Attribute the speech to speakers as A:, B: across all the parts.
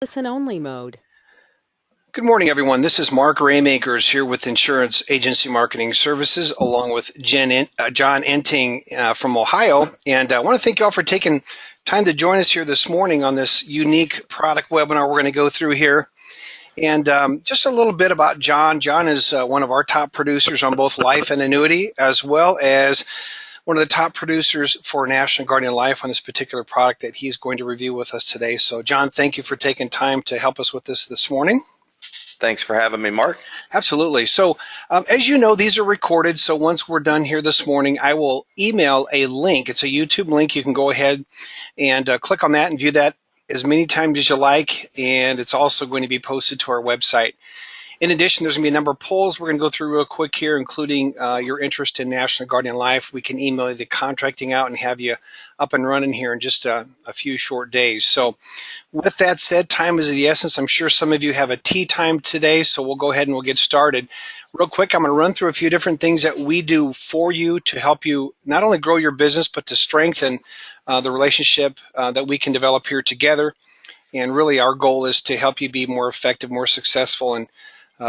A: Listen only mode.
B: Good morning, everyone. This is Mark Raymakers here with Insurance Agency Marketing Services, along with John Enting from Ohio. And I want to thank you all for taking time to join us here this morning on this unique product webinar we're going to go through here. And just a little bit about John. John is one of our top producers on both life and annuity, as well as one of the top producers for National Guardian Life on this particular product that he's going to review with us today. So, John, thank you for taking time to help us with this morning.
C: Thanks for having me, Mark.
B: Absolutely. So as you know, these are recorded. So once we're done here this morning, I will email a link. It's a YouTube link. You can go ahead and click on that and view that as many times as you like. And it's also going to be posted to our website. In addition, there's going to be a number of polls we're going to go through real quick here, including your interest in National Guardian Life. We can email you the contracting out and have you up and running here in just a few short days. So with that said, time is of the essence. I'm sure some of you have a tea time today, so we'll go ahead and we'll get started. Real quick, I'm going to run through a few different things that we do for you to help you not only grow your business, but to strengthen the relationship that we can develop here together. And really our goal is to help you be more effective, more successful, and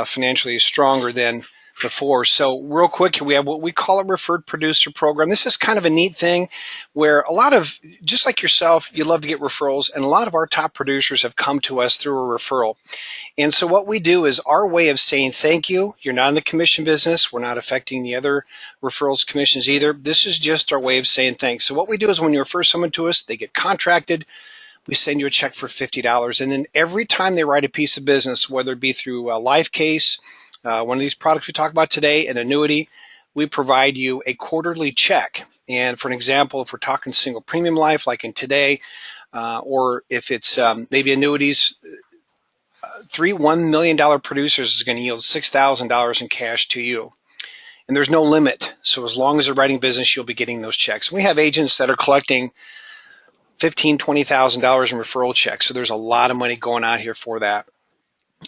B: financially stronger than before. So real quick, we have what we call a referred producer program. This is kind of a neat thing where a lot of, just like yourself, you love to get referrals, and a lot of our top producers have come to us through a referral. And so what we do is our way of saying thank you. You're not in the commission business. We're not affecting the other referrals commissions either. This is just our way of saying thanks. So what we do is when you refer someone to us, they get contracted, we send you a check for $50. And then every time they write a piece of business, whether it be through a life case, one of these products we talk about today, an annuity, we provide you a quarterly check. And for an example, if we're talking single premium life, like in today, or if it's maybe annuities, $1 million producers is going to yield $6,000 in cash to you. And there's no limit. So as long as they're writing business, you'll be getting those checks. We have agents that are collecting $15,000, $20,000 in referral checks. So there's a lot of money going out here for that.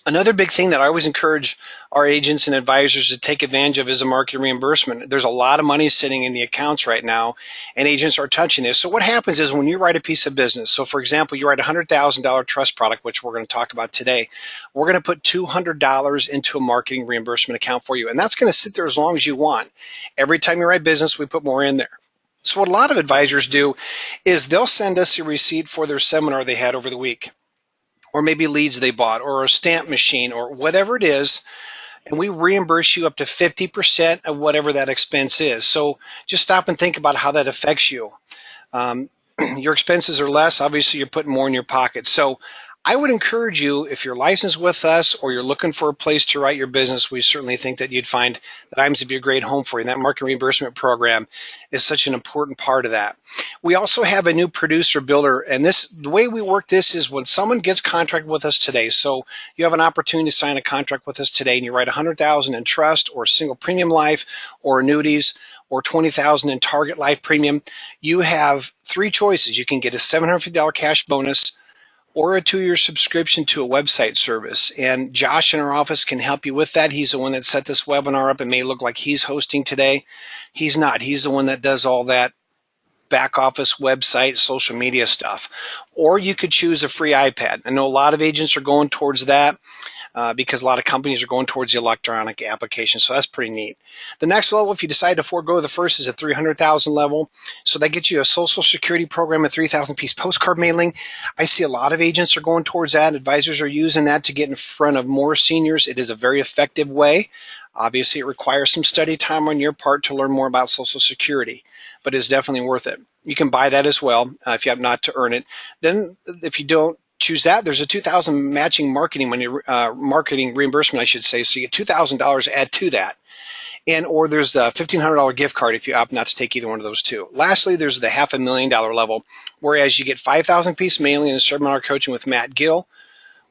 B: Another big thing that I always encourage our agents and advisors to take advantage of is a market reimbursement. There's a lot of money sitting in the accounts right now, and agents are touching this. So what happens is when you write a piece of business, so for example, you write a $100,000 trust product, which we're going to talk about today, we're going to put $200 into a marketing reimbursement account for you, and that's going to sit there as long as you want. Every time you write business, we put more in there. So what a lot of advisors do is they'll send us a receipt for their seminar they had over the week, or maybe leads they bought, or a stamp machine, or whatever it is, and we reimburse you up to 50% of whatever that expense is. So just stop and think about how that affects you. Your expenses are less, obviously you're putting more in your pocket. So I would encourage you, if you're licensed with us or you're looking for a place to write your business, we certainly think that you'd find that IMS would be a great home for you. And that market reimbursement program is such an important part of that. We also have a new producer builder, and the way we work this is when someone gets contracted with us today, so you have an opportunity to sign a contract with us today and you write $100,000 in trust or single premium life or annuities, or $20,000 in target life premium, you have three choices. You can get a $750 cash bonus, or a 2-year subscription to a website service. And Josh in our office can help you with that. He's the one that set this webinar up. It may look like he's hosting today. He's not. He's the one that does all that back office website, social media stuff. Or you could choose a free iPad. I know a lot of agents are going towards that because a lot of companies are going towards the electronic application. So that's pretty neat. The next level, if you decide to forego the first, is a $300,000 level. So that gets you a Social Security program, a 3,000 piece postcard mailing. I see a lot of agents are going towards that. Advisors are using that to get in front of more seniors. It is a very effective way. Obviously, it requires some study time on your part to learn more about Social Security, but it's definitely worth it. You can buy that as well if you have not to earn it. Then if you don't choose that, there's a $2,000 matching marketing money, marketing reimbursement, I should say. So you get $2,000 add to that. And or there's a $1,500 gift card if you opt not to take either one of those two. Lastly, there's the $500,000 level, whereas you get 5,000 piece mailing and seminar coaching with Matt Gill,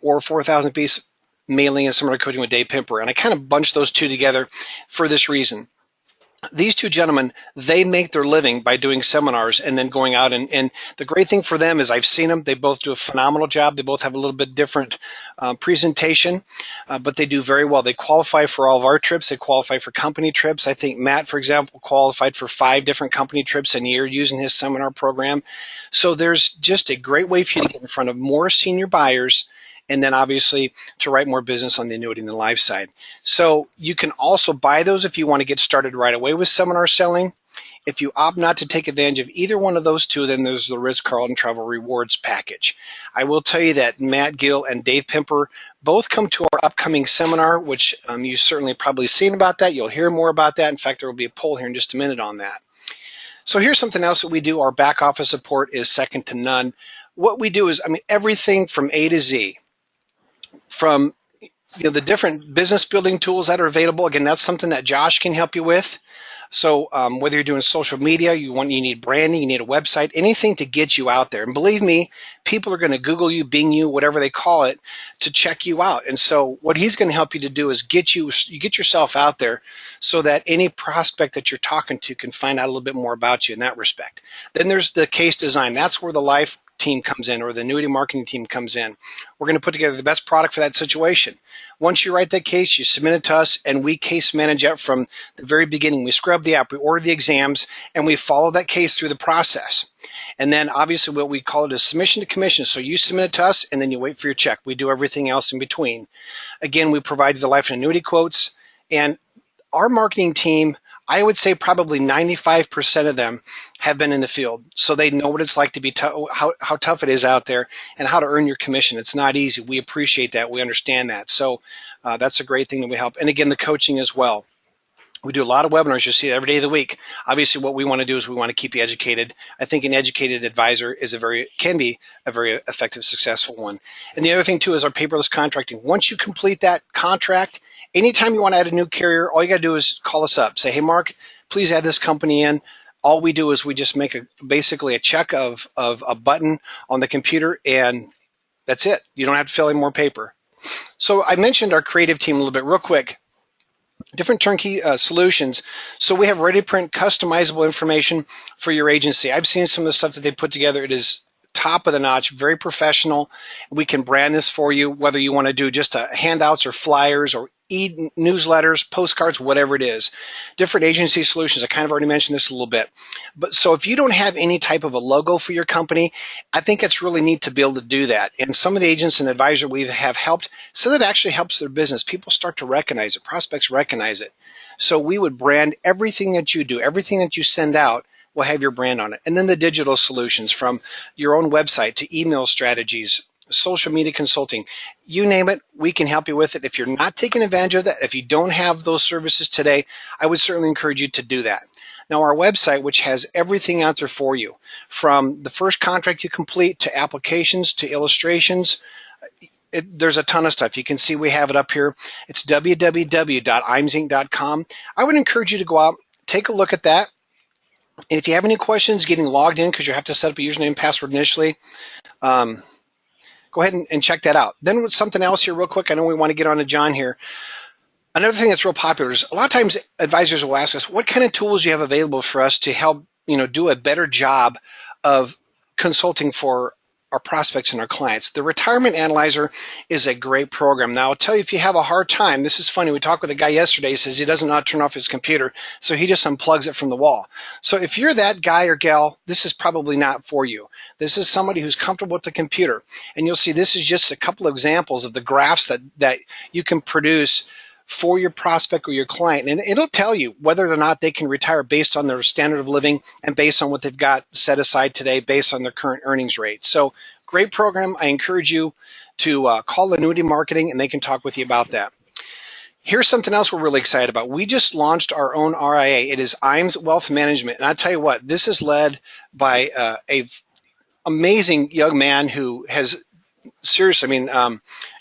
B: or 4,000 piece mailing and seminar coaching with Dave Pimper. And I kind of bunched those two together for this reason. These two gentlemen, they make their living by doing seminars and then going out. And the great thing for them is I've seen them. They both do a phenomenal job. They both have a little bit different presentation, but they do very well. They qualify for all of our trips. They qualify for company trips. I think Matt, for example, qualified for 5 different company trips a year using his seminar program. So there's just a great way for you to get in front of more senior buyers and then obviously to write more business on the annuity and the life side. So you can also buy those if you want to get started right away with seminar selling. If you opt not to take advantage of either one of those two, then there's the Ritz-Carlton Travel Rewards package. I will tell you that Matt Gill and Dave Pimper both come to our upcoming seminar, which you've certainly probably seen about that. You'll hear more about that. In fact, there will be a poll here in just a minute on that. So here's something else that we do. Our back office support is second to none. What we do is, everything from A to Z, from the different business building tools that are available. Again, that's something that Josh can help you with. So whether you're doing social media, you need branding, you need a website, anything to get you out there. And believe me, people are going to Google you, Bing you, whatever they call it, to check you out. And so what he's going to help you to do is get yourself out there so that any prospect that you're talking to can find out a little bit more about you in that respect. Then there's the case design. That's where the life team comes in, or the annuity marketing team comes in. We're going to put together the best product for that situation. Once you write that case, you submit it to us, and we case manage it from the very beginning. We scrub the app, we order the exams, and we follow that case through the process. And then obviously what we call it is submission to commission. So you submit it to us, and then you wait for your check. We do everything else in between. Again, we provide the life and annuity quotes, and our marketing team, I would say probably 95% of them have been in the field. So they know what it's like to be how tough it is out there and how to earn your commission. It's not easy. We appreciate that. We understand that. So that's a great thing that we help. And again, the coaching as well. We do a lot of webinars. You'll see it every day of the week. Obviously, what we want to do is we want to keep you educated. I think an educated advisor can be a very effective, successful one. And the other thing, too, is our paperless contracting. Once you complete that contract, anytime you want to add a new carrier, all you got to do is call us up. Say, hey, Mark, please add this company in. All we do is we just make basically a check of a button on the computer, and that's it. You don't have to fill in more paper. So I mentioned our creative team a little bit real quick. Different turnkey solutions. So we have ready-to-print customizable information for your agency. I've seen some of the stuff that they put together. It is top of the notch, very professional. We can brand this for you, whether you want to do just handouts or flyers or newsletters, postcards, whatever it is. Different agency solutions. I kind of already mentioned this a little bit. But so if you don't have any type of a logo for your company, I think it's really neat to be able to do that. And some of the agents and advisors we have helped, so that actually helps their business. People start to recognize it. Prospects recognize it. So we would brand everything that you do, everything that you send out will have your brand on it. And then the digital solutions, from your own website to email strategies, social media consulting, you name it, we can help you with it. If you're not taking advantage of that, if you don't have those services today, I would certainly encourage you to do that. Now, our website, which has everything out there for you, from the first contract you complete to applications to illustrations, there's a ton of stuff. You can see we have it up here. It's www.imesinc.com. I would encourage you to go out, take a look at that. And if you have any questions getting logged in, because you have to set up a username and password initially, go ahead and check that out. Then with something else here real quick, I know we want to get on to John here. Another thing that's real popular is a lot of times advisors will ask us, what kind of tools do you have available for us to help do a better job of consulting for our prospects and our clients? The Retirement Analyzer is a great program. Now, I'll tell you, if you have a hard time, this is funny. We talked with a guy yesterday. He says he doesn't know how to turn off his computer, so he just unplugs it from the wall. So if you're that guy or gal, this is probably not for you. This is somebody who's comfortable with the computer. And you'll see this is just a couple of examples of the graphs that you can produce for your prospect or your client. And it'll tell you whether or not they can retire based on their standard of living and based on what they've got set aside today based on their current earnings rate. So great program. I encourage you to call Annuity Marketing, and they can talk with you about that. Here's something else we're really excited about. We just launched our own RIA. It is IAMS Wealth Management. And I tell you what, this is led by a amazing young man who has, seriously,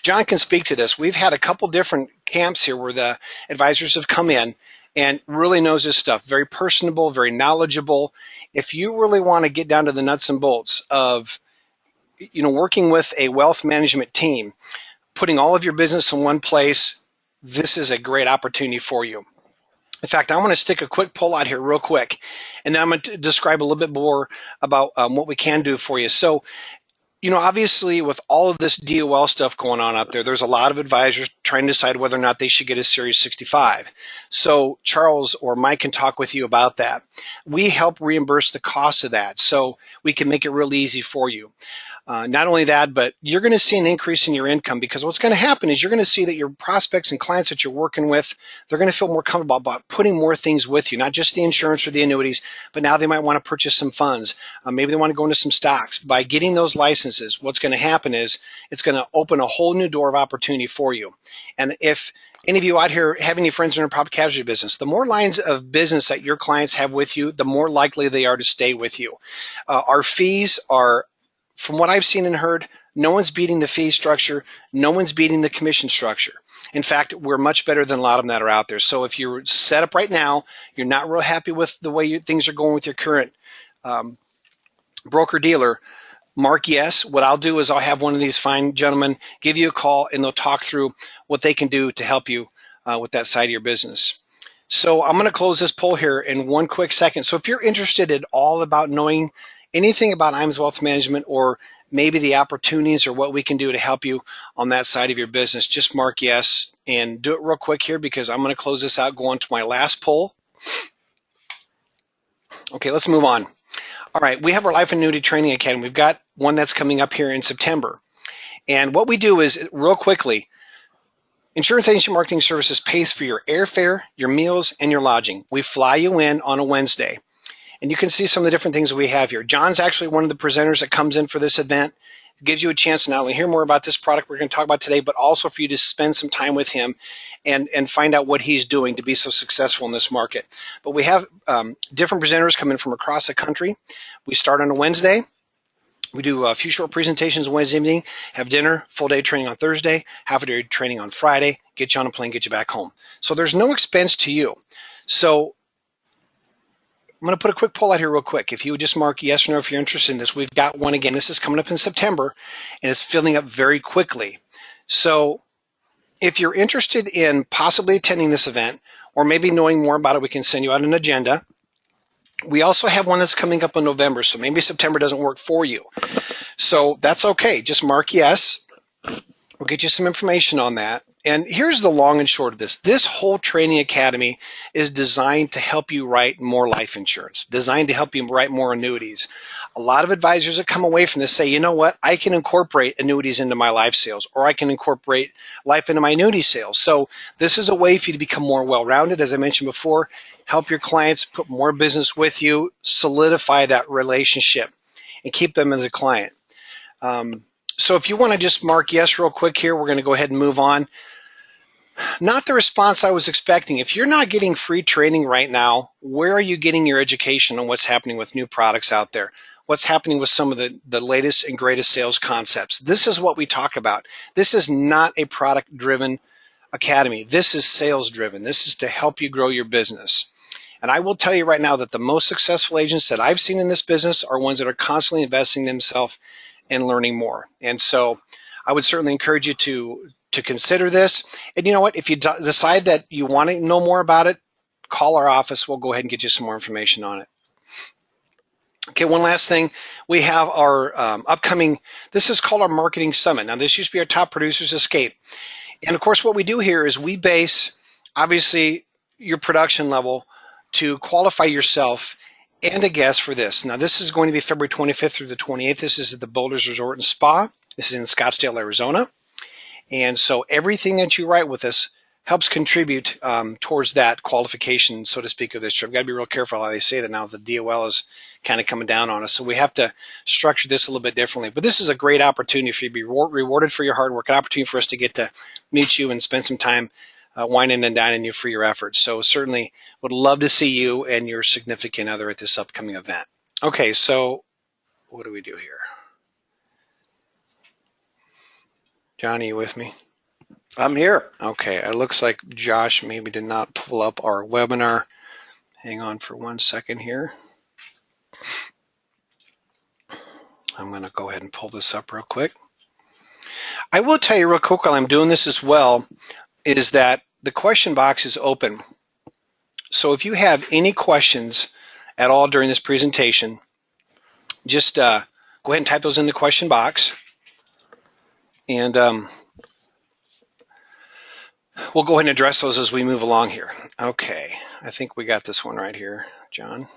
B: John can speak to this. We've had a couple different camps here where the advisors have come in and really knows his stuff. Very personable, very knowledgeable. If you really want to get down to the nuts and bolts of working with a wealth management team, putting all of your business in one place, this is a great opportunity for you. In fact, I want to stick a quick poll out here real quick, and then I'm going to describe a little bit more about what we can do for you. So, obviously with all of this DOL stuff going on out there, there's a lot of advisors trying to decide whether or not they should get a Series 65. So Charles or Mike can talk with you about that. We help reimburse the cost of that, so we can make it real easy for you. Not only that, but you're going to see an increase in your income, because what's going to happen is you're going to see that your prospects and clients that you're working with, they're going to feel more comfortable about putting more things with you, not just the insurance or the annuities, but now they might want to purchase some funds. Maybe they want to go into some stocks. By getting those licenses, what's going to happen is it's going to open a whole new door of opportunity for you. And if any of you out here have any friends in a property casualty business, the more lines of business that your clients have with you, the more likely they are to stay with you. Our fees are, from what I've seen and heard, no one's beating the fee structure. No one's beating the commission structure. In fact, we're much better than a lot of them that are out there. So if you're set up right now, you're not real happy with the way things are going with your current broker dealer, mark yes. What I'll do is I'll have one of these fine gentlemen give you a call, and they'll talk through what they can do to help you with that side of your business. So I'm going to close this poll here in one quick second. So if you're interested at all about knowing anything about IAMS Wealth Management, or maybe the opportunities or what we can do to help you on that side of your business, just mark yes and do it real quick here, because I'm going to close this out, go on to my last poll. Okay, let's move on. All right, we have our Life Annuity Training Academy. We've got one that's coming up here in September. And what we do is, real quickly, Insurance Agency Marketing Services pays for your airfare, your meals, and your lodging. We fly you in on a Wednesday. And you can see some of the different things we have here. John's actually one of the presenters that comes in for this event. It gives you a chance to not only hear more about this product we're going to talk about today, but also for you to spend some time with him and find out what he's doing to be so successful in this market. But we have different presenters coming from across the country. We start on a Wednesday. We do a few short presentations Wednesday evening, have dinner, full day training on Thursday, half a day training on Friday, get you on a plane, get you back home. So there's no expense to you. So I'm going to put a quick poll out here real quick. If you would just mark yes or no if you're interested in this. We've got one again. This is coming up in September, and it's filling up very quickly. So if you're interested in possibly attending this event, or maybe knowing more about it, we can send you out an agenda. We also have one that's coming up in November, so maybe September doesn't work for you. So that's okay. Just mark yes. We'll get you some information on that. And here's the long and short of this. This whole training academy is designed to help you write more life insurance, designed to help you write more annuities. A lot of advisors that come away from this say, you know what, I can incorporate annuities into my life sales, or I can incorporate life into my annuity sales. So this is a way for you to become more well-rounded, as I mentioned before, help your clients put more business with you, solidify that relationship, and keep them as a client. So if you want to just mark yes real quick here, we're going to go ahead and move on. Not the response I was expecting. If you're not getting free training right now, where are you getting your education on what's happening with new products out there? What's happening with some of the latest and greatest sales concepts? This is what we talk about. This is not a product-driven academy. This is sales-driven. This is to help you grow your business. And I will tell you right now that the most successful agents that I've seen in this business are ones that are constantly investing in themselves and learning more. And so I would certainly encourage you to consider this. And you know what? If you decide that you want to know more about it, call our office. We'll go ahead and get you some more information on it. Okay, one last thing. We have our upcoming, this is called our Marketing Summit. Now, this used to be our Top Producers Escape. And of course, what we do here is we base, obviously, your production level to qualify yourself and a guest for this. Now, this is going to be February 25th through the 28th. This is at the Boulders Resort and Spa. This is in Scottsdale, Arizona. And so everything that you write with us helps contribute towards that qualification, so to speak, of this trip. We've got to be real careful how they say that now. The DOL is kind of coming down on us. So we have to structure this a little bit differently. But this is a great opportunity for you to be rewarded for your hard work, an opportunity for us to get to meet you and spend some time wining and dining you for your efforts. So certainly would love to see you and your significant other at this upcoming event. Okay, so what do we do here? Johnny, you with me?
C: I'm here.
B: Okay, it looks like Josh maybe did not pull up our webinar. Hang on for 1 second here. I'm going to go ahead and pull this up real quick. I will tell you real quick while I'm doing this as well, is that the question box is open. So if you have any questions at all during this presentation, just go ahead and type those in the question box. And we'll go ahead and address those as we move along here. Okay, I think we got this one right here, John.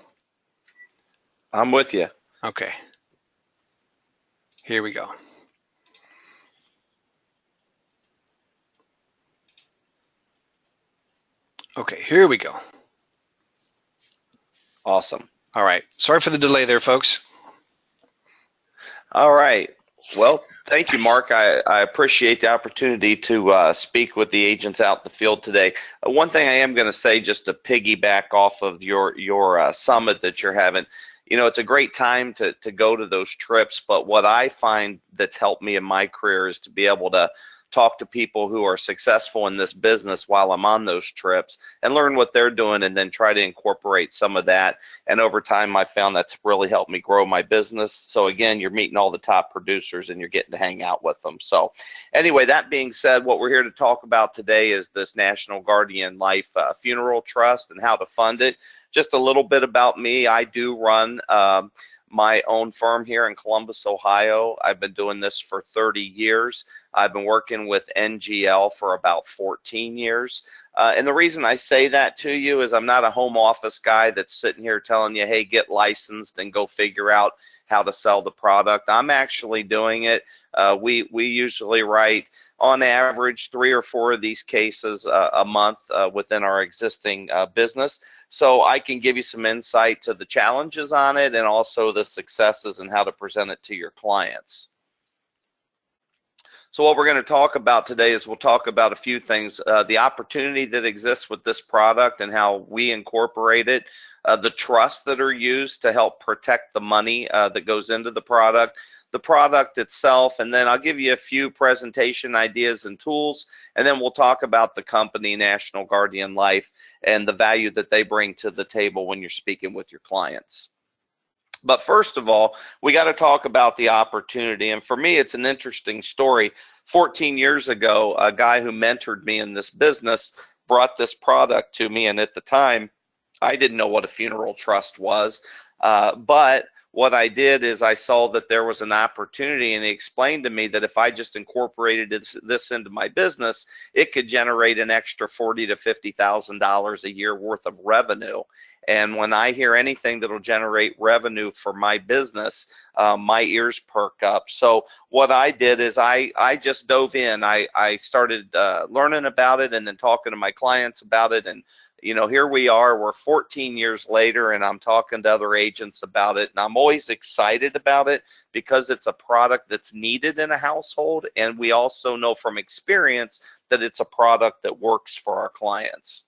C: I'm with you.
B: Okay. Here we go. Okay, here we go.
C: Awesome.
B: All right. Sorry for the delay there, folks.
C: All right. Well, thank you, Mark. I appreciate the opportunity to speak with the agents out in the field today. One thing I am going to say, just to piggyback off of your summit that you're having, it's a great time to go to those trips. But what I find that's helped me in my career is to be able to talk to people who are successful in this business while I'm on those trips and learn what they're doing, and then try to incorporate some of that. And over time, I found that's really helped me grow my business. So again, you're meeting all the top producers and you're getting to hang out with them. So anyway, that being said, what we're here to talk about today is this National Guardian Life Funeral Trust and how to fund it. Just a little bit about me. I do run my own firm here in Columbus, Ohio. I've been doing this for 30 years. I've been working with NGL for about 14 years. And the reason I say that to you is I'm not a home office guy that's sitting here telling you, hey, get licensed and go figure out how to sell the product. I'm actually doing it. We usually write, on average, 3 or 4 of these cases a month within our existing business. So I can give you some insight to the challenges on it and also the successes and how to present it to your clients. So what we're going to talk about today is we'll talk about a few things, the opportunity that exists with this product and how we incorporate it, the trusts that are used to help protect the money that goes into the product itself, and then I'll give you a few presentation ideas and tools, and then we'll talk about the company National Guardian Life and the value that they bring to the table when you're speaking with your clients. But first of all, we got to talk about the opportunity. And for me, it's an interesting story. 14 years ago, a guy who mentored me in this business brought this product to me. And at the time, I didn't know what a funeral trust was. But what I did is I saw that there was an opportunity, and he explained to me that if I just incorporated this into my business, it could generate an extra $40,000 to $50,000 a year worth of revenue. And when I hear anything that'll generate revenue for my business, my ears perk up. So what I did is I just dove in. I started learning about it and then talking to my clients about it. And here we are, we're 14 years later, and I'm talking to other agents about it. And I'm always excited about it because it's a product that's needed in a household. And we also know from experience that it's a product that works for our clients.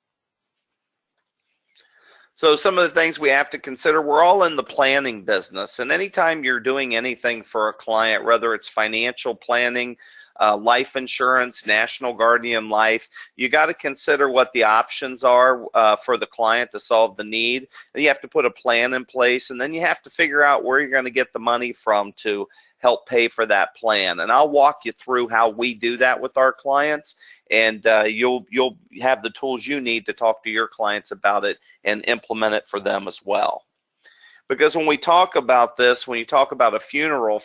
C: So some of the things we have to consider, we're all in the planning business, and anytime you're doing anything for a client, whether it's financial planning, life insurance, National Guardian Life, you got to consider what the options are for the client to solve the need. And you have to put a plan in place, and then you have to figure out where you're going to get the money from to help pay for that plan. And I'll walk you through how we do that with our clients, and you'll have the tools you need to talk to your clients about it and implement it for them as well. Because when we talk about this, when you talk about a funeral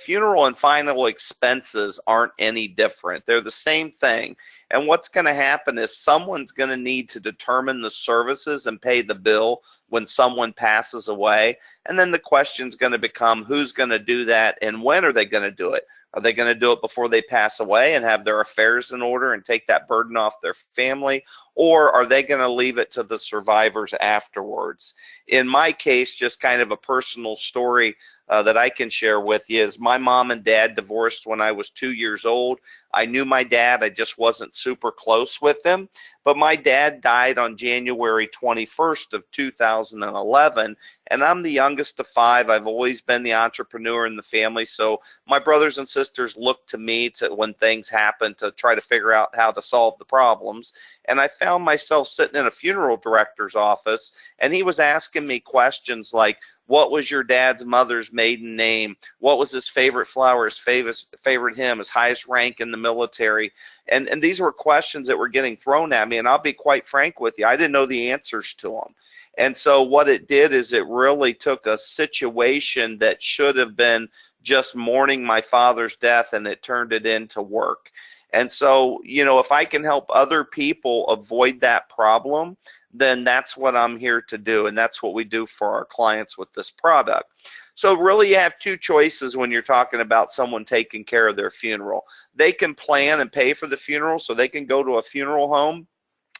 C: and final expenses aren't any different. They're the same thing. And what's going to happen is someone's going to need to determine the services and pay the bill when someone passes away. And then the question's going to become, who's going to do that and when are they going to do it? Are they going to do it before they pass away and have their affairs in order and take that burden off their family? Or are they going to leave it to the survivors afterwards? In my case, just kind of a personal story that I can share with you is my mom and dad divorced when I was 2 years old. I knew my dad, I just wasn't super close with him. But my dad died on January 21st of 2011, and I'm the youngest of 5. I've always been the entrepreneur in the family, so my brothers and sisters look to me when things happen to try to figure out how to solve the problems. And I found myself sitting in a funeral director's office, and he was asking me questions like, what was your dad's mother's maiden name? What was his favorite flower, his favorite hymn, his highest rank in the military? And these were questions that were getting thrown at me, and I'll be quite frank with you, I didn't know the answers to them. And so what it did is it really took a situation that should have been just mourning my father's death, and it turned it into work. And so, you know, if I can help other people avoid that problem, then that's what I'm here to do, and that's what we do for our clients with this product. So really you have two choices when you're talking about someone taking care of their funeral. They can plan and pay for the funeral, so they can go to a funeral home.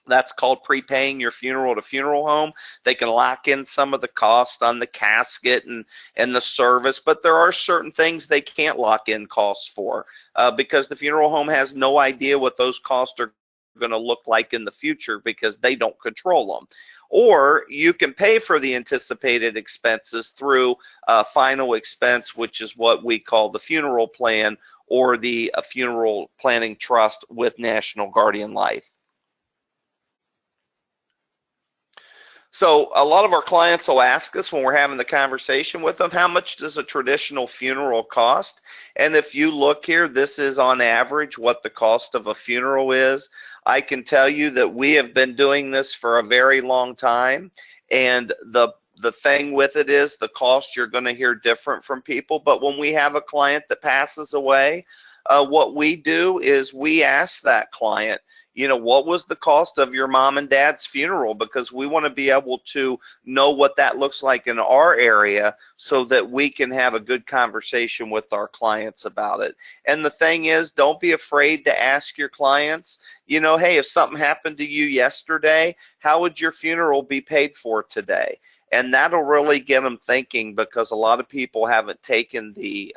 C: That's called prepaying your funeral to funeral home. They can lock in some of the cost on the casket and the service, but there are certain things they can't lock in costs for because the funeral home has no idea what those costs are going to look like in the future because they don't control them. Or you can pay for the anticipated expenses through final expense, which is what we call the funeral plan or the funeral planning trust with National Guardian Life. So a lot of our clients will ask us when we're having the conversation with them, how much does a traditional funeral cost? And if you look here, this is on average what the cost of a funeral is. I can tell you that we have been doing this for a very long time, and the thing with it is the cost you're going to hear different from people. But when we have a client that passes away, what we do is we ask that client, you know, what was the cost of your mom and dad's funeral? Because we want to be able to know what that looks like in our area so that we can have a good conversation with our clients about it. And the thing is, don't be afraid to ask your clients, you know, hey, if something happened to you yesterday, how would your funeral be paid for today? And that'll really get them thinking, because a lot of people haven't taken the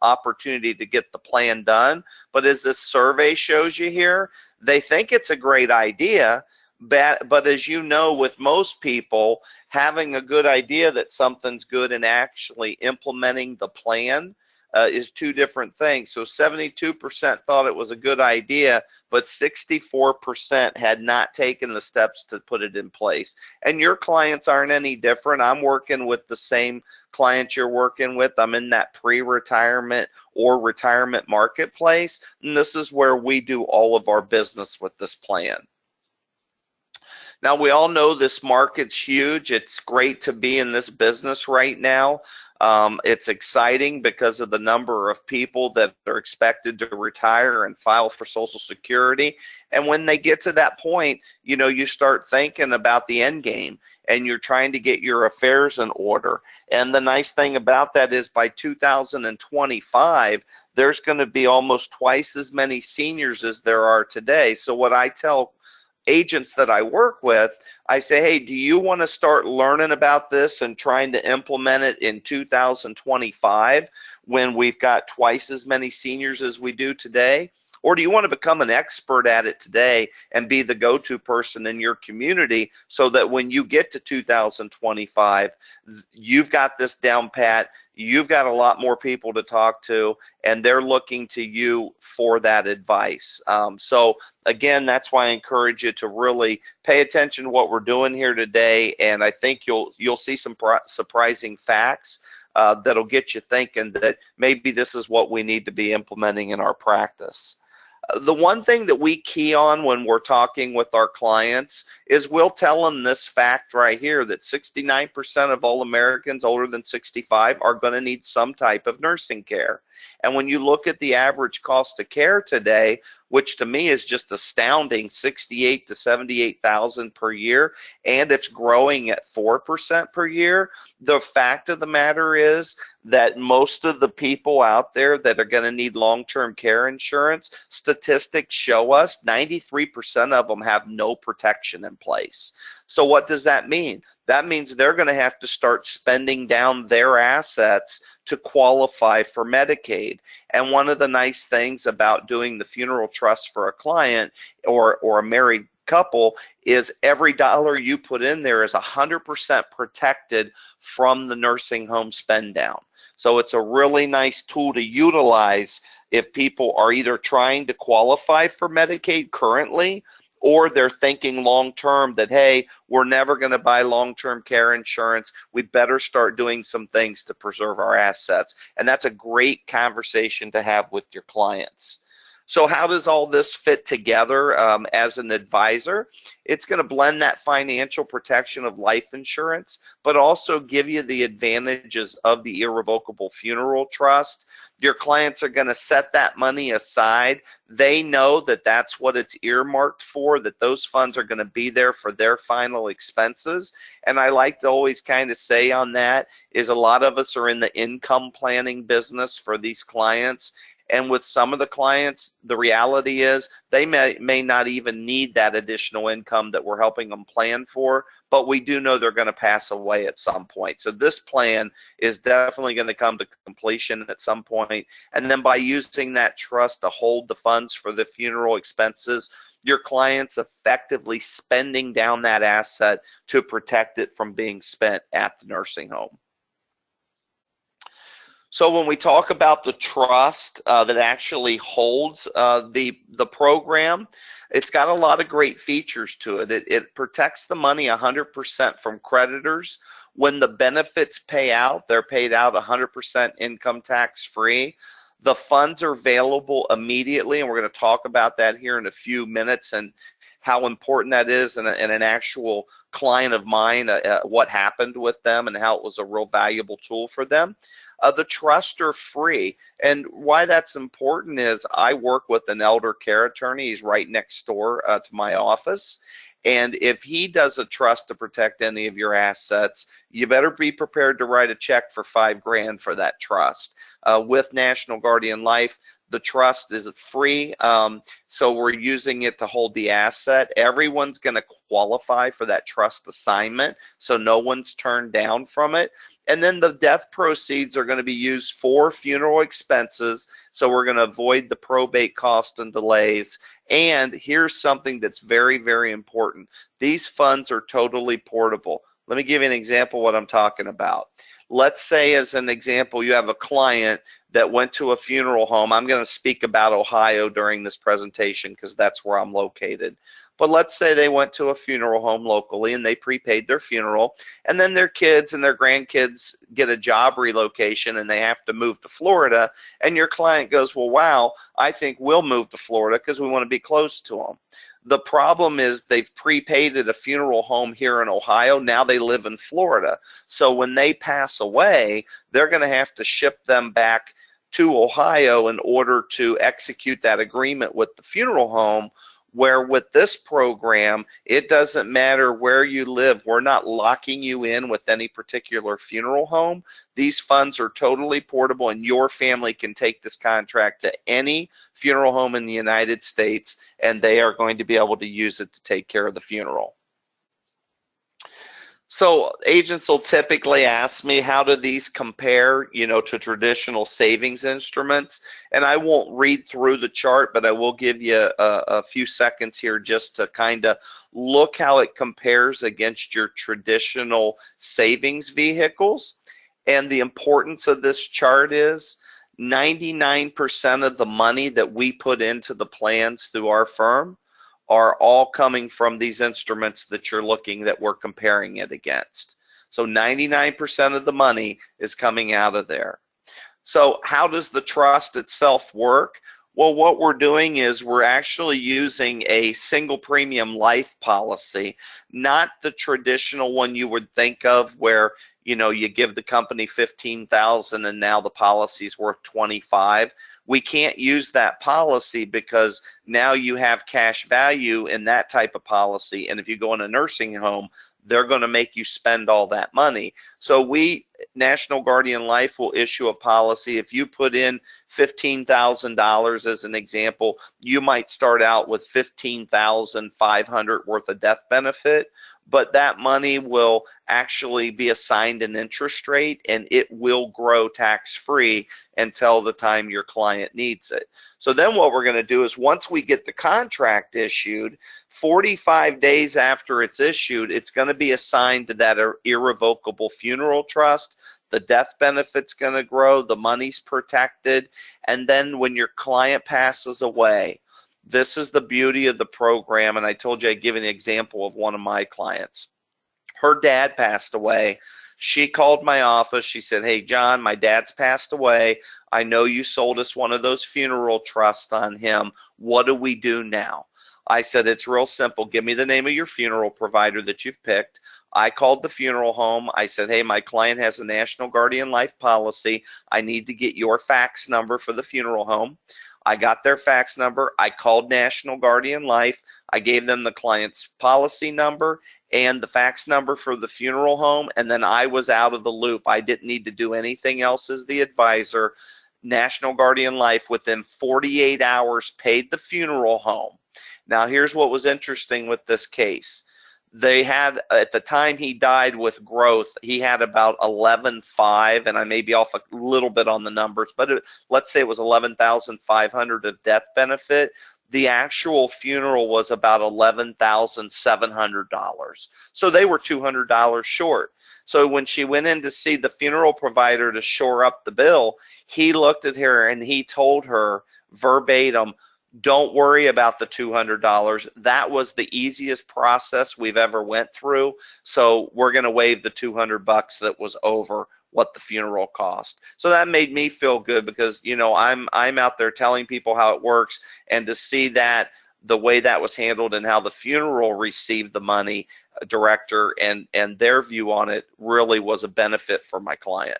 C: opportunity to get the plan done. But as this survey shows you here, they think it's a great idea, but as you know, with most people, having a good idea that something's good and actually implementing the plan is two different things. So 72% thought it was a good idea, but 64% had not taken the steps to put it in place. And your clients aren't any different. I'm working with the same clients you're working with. I'm in that pre-retirement or retirement marketplace, and this is where we do all of our business with this plan. Now, we all know this market's huge. It's great to be in this business right now. It's exciting because of the number of people that are expected to retire and file for Social Security. And when they get to that point, you know, you start thinking about the end game and you're trying to get your affairs in order. And the nice thing about that is by 2025, there's going to be almost twice as many seniors as there are today. So what I tell agents that I work with, I say, hey, do you want to start learning about this and trying to implement it in 2025 when we've got twice as many seniors as we do today? Or do you want to become an expert at it today and be the go-to person in your community so that when you get to 2025, you've got this down pat, you've got a lot more people to talk to, and they're looking to you for that advice. So again, that's why I encourage you to really pay attention to what we're doing here today, and I think you'll see some surprising facts that'll get you thinking that maybe this is what we need to be implementing in our practice. The one thing that we key on when we're talking with our clients is we'll tell them this fact right here, that 69% of all Americans older than 65 are going to need some type of nursing care. And when you look at the average cost of care today, which to me is just astounding, 68 to 78,000 per year, and it's growing at 4% per year. The fact of the matter is that most of the people out there that are going to need long-term care insurance, statistics show us 93% of them have no protection in place. So what does that mean? That means they're going to have to start spending down their assets to qualify for Medicaid. And one of the nice things about doing the funeral trust for a client or a married couple is every dollar you put in there is 100% protected from the nursing home spend down. So it's a really nice tool to utilize if people are either trying to qualify for Medicaid currently, or they're thinking long-term that, hey, we're never going to buy long-term care insurance. We better start doing some things to preserve our assets. And that's a great conversation to have with your clients. So how does all this fit together as an advisor? It's going to blend that financial protection of life insurance, but also give you the advantages of the irrevocable funeral trust. Your clients are going to set that money aside. They know that that's what it's earmarked for, that those funds are going to be there for their final expenses. And I like to always kind of say on that is a lot of us are in the income planning business for these clients. And with some of the clients, the reality is they may not even need that additional income that we're helping them plan for, but we do know they're going to pass away at some point. So this plan is definitely going to come to completion at some point. And then by using that trust to hold the funds for the funeral expenses, your client's effectively spending down that asset to protect it from being spent at the nursing home. So when we talk about the trust that actually holds the program, it's got a lot of great features to it. It protects the money 100% from creditors. When the benefits pay out, they're paid out 100% income tax free. The funds are available immediately, and we're going to talk about that here in a few minutes and how important that is, and an actual client of mine, what happened with them and how it was a real valuable tool for them. The trusts are free, and why that's important is I work with an elder care attorney. He's right next door to my office, and if he does a trust to protect any of your assets, you better be prepared to write a check for $5,000 for that trust. With National Guardian Life, the trust is free, so we're using it to hold the asset. Everyone's going to qualify for that trust assignment, so no one's turned down from it. And then the death proceeds are going to be used for funeral expenses, so we're going to avoid the probate costs and delays. And here's something that's very, very important. These funds are totally portable. Let me give you an example of what I'm talking about. Let's say, as an example, you have a client that went to a funeral home. I'm going to speak about Ohio during this presentation because that's where I'm located. But let's say they went to a funeral home locally and they prepaid their funeral, and then their kids and their grandkids get a job relocation and they have to move to Florida, and your client goes, well, wow, I think we'll move to Florida because we want to be close to them. The problem is they've prepaid at a funeral home here in Ohio. Now they live in Florida. So when they pass away, they're going to have to ship them back to Ohio in order to execute that agreement with the funeral home, where with this program, it doesn't matter where you live. We're not locking you in with any particular funeral home. These funds are totally portable, and your family can take this contract to any funeral home in the United States, and they are going to be able to use it to take care of the funeral. So agents will typically ask me, how do these compare, to traditional savings instruments? And I won't read through the chart, but I will give you a few seconds here just to kind of look how it compares against your traditional savings vehicles. And the importance of this chart is 99% of the money that we put into the plans through our firm are all coming from these instruments that you're looking, that we're comparing it against. So 99% of the money is coming out of there. So how does the trust itself work? Well, what we're doing is we're actually using a single premium life policy, not the traditional one you would think of where you give the company $15,000 and now the policy's worth $25,000. We can't use that policy because now you have cash value in that type of policy, and if you go in a nursing home, they're going to make you spend all that money. So National Guardian Life will issue a policy. If you put in $15,000 as an example, you might start out with $15,500 worth of death benefit, but that money will actually be assigned an interest rate, and it will grow tax-free until the time your client needs it. So then what we're going to do is, once we get the contract issued, 45 days after it's issued, it's going to be assigned to that irrevocable funeral trust. The death benefit's going to grow, the money's protected, and then when your client passes away, this is the beauty of the program, and I told you I'd give an example of one of my clients. Her dad passed away. She called my office. She said, hey, John, my dad's passed away. I know you sold us one of those funeral trusts on him. What do we do now? I said, it's real simple. Give me the name of your funeral provider that you've picked. I called the funeral home. I said, hey, my client has a National Guardian Life policy. I need to get your fax number for the funeral home. I got their fax number. I called National Guardian Life. I gave them the client's policy number and the fax number for the funeral home, and then I was out of the loop. I didn't need to do anything else as the advisor. National Guardian Life, within 48 hours, paid the funeral home. Now, here's what was interesting with this case. They had, at the time he died with growth, he had about 11.5, and I may be off a little bit on the numbers, but let's say it was 11,500 of death benefit. The actual funeral was about $11,700. So they were $200 short. So when she went in to see the funeral provider to shore up the bill, he looked at her and he told her verbatim, don't worry about the $200. That was the easiest process we've ever went through. So we're going to waive the $200 that was over what the funeral cost. So that made me feel good because, you know, I'm out there telling people how it works, and to see that the way that was handled and how the funeral received the money, director and their view on it really was a benefit for my client.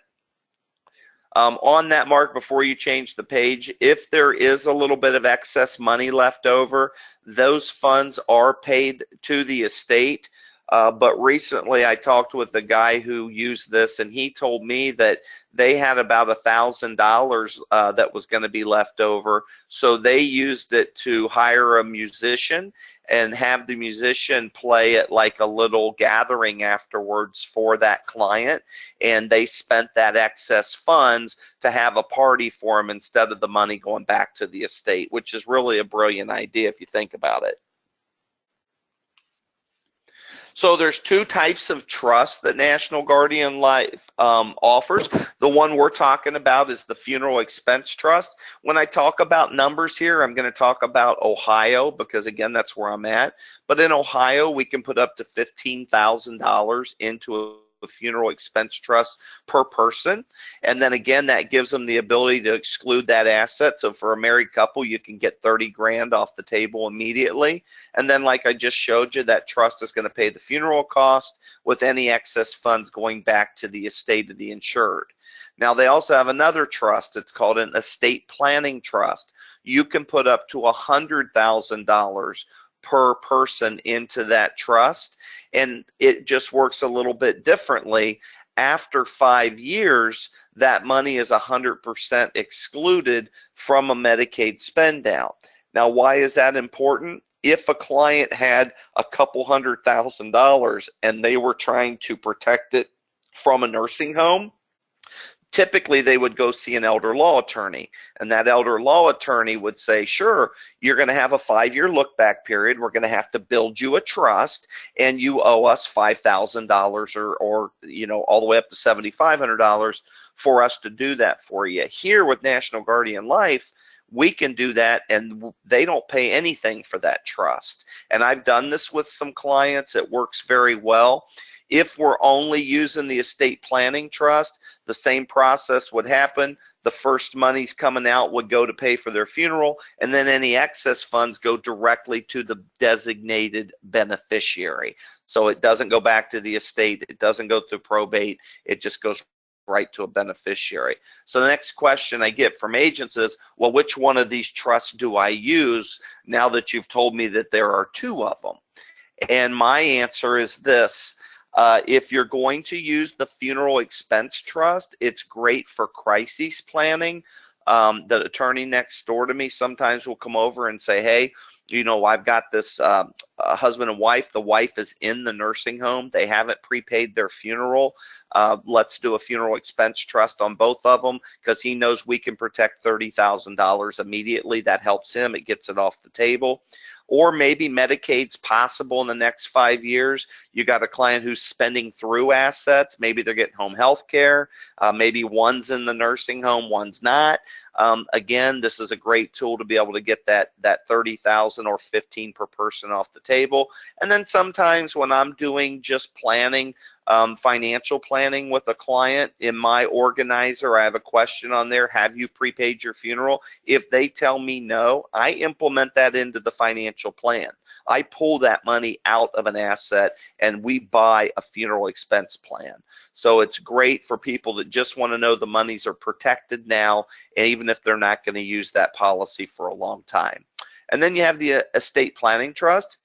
C: On that, Mark, before you change the page, if there is a little bit of excess money left over, those funds are paid to the estate. But recently I talked with a guy who used this, and he told me that they had about $1,000 that was going to be left over. So they used it to hire a musician and have the musician play at like a little gathering afterwards for that client. And they spent that excess funds to have a party for him instead of the money going back to the estate, which is really a brilliant idea if you think about it. So there's two types of trust that National Guardian Life offers. The one we're talking about is the Funeral Expense Trust. When I talk about numbers here, I'm going to talk about Ohio because, again, that's where I'm at. But in Ohio, we can put up to $15,000 into a funeral expense trust per person, and then again that gives them the ability to exclude that asset. So for a married couple, you can get 30 grand off the table immediately, and then like I just showed you, that trust is going to pay the funeral cost with any excess funds going back to the estate of the insured. Now they also have another trust. It's called an estate planning trust. You can put up to $100,000 per person into that trust, and it just works a little bit differently. After 5 years, that money is 100% excluded from a Medicaid spend down. Now, why is that important? If a client had a couple $100,000 and they were trying to protect it from a nursing home, typically they would go see an elder law attorney, and that elder law attorney would say, sure, you're going to have a 5-year look back period. We're going to have to build you a trust, and you owe us $5,000 or you know, all the way up to $7,500 for us to do that for you. Here with National Guardian Life, we can do that, and they don't pay anything for that trust. And I've done this with some clients. It works very well. If we're only using the estate planning trust, the same process would happen. The first money's coming out would go to pay for their funeral, and then any excess funds go directly to the designated beneficiary. So it doesn't go back to the estate. It doesn't go through probate. It just goes right to a beneficiary. So the next question I get from agents is, well, which one of these trusts do I use now that you've told me that there are two of them? And my answer is this. If you're going to use the funeral expense trust, it's great for crisis planning. The attorney next door to me sometimes will come over and say, hey, you know, I've got this husband and wife. The wife is in the nursing home. They haven't prepaid their funeral. Let's do a funeral expense trust on both of them, because he knows we can protect $30,000 immediately. That helps him. It gets it off the table. Or maybe Medicaid's possible in the next 5 years. You got a client who's spending through assets. Maybe they're getting home health care. Maybe one's in the nursing home, one's not. Again, this is a great tool to be able to get that $30,000 or $15,000 per person off the table. And then sometimes when I'm doing just planning financial planning with a client. In my organizer, I have a question on there: have you prepaid your funeral? If they tell me no, I implement that into the financial plan. I pull that money out of an asset and we buy a funeral expense plan. So it's great for people that just want to know the monies are protected now, even if they're not going to use that policy for a long time. And then you have the estate planning trust.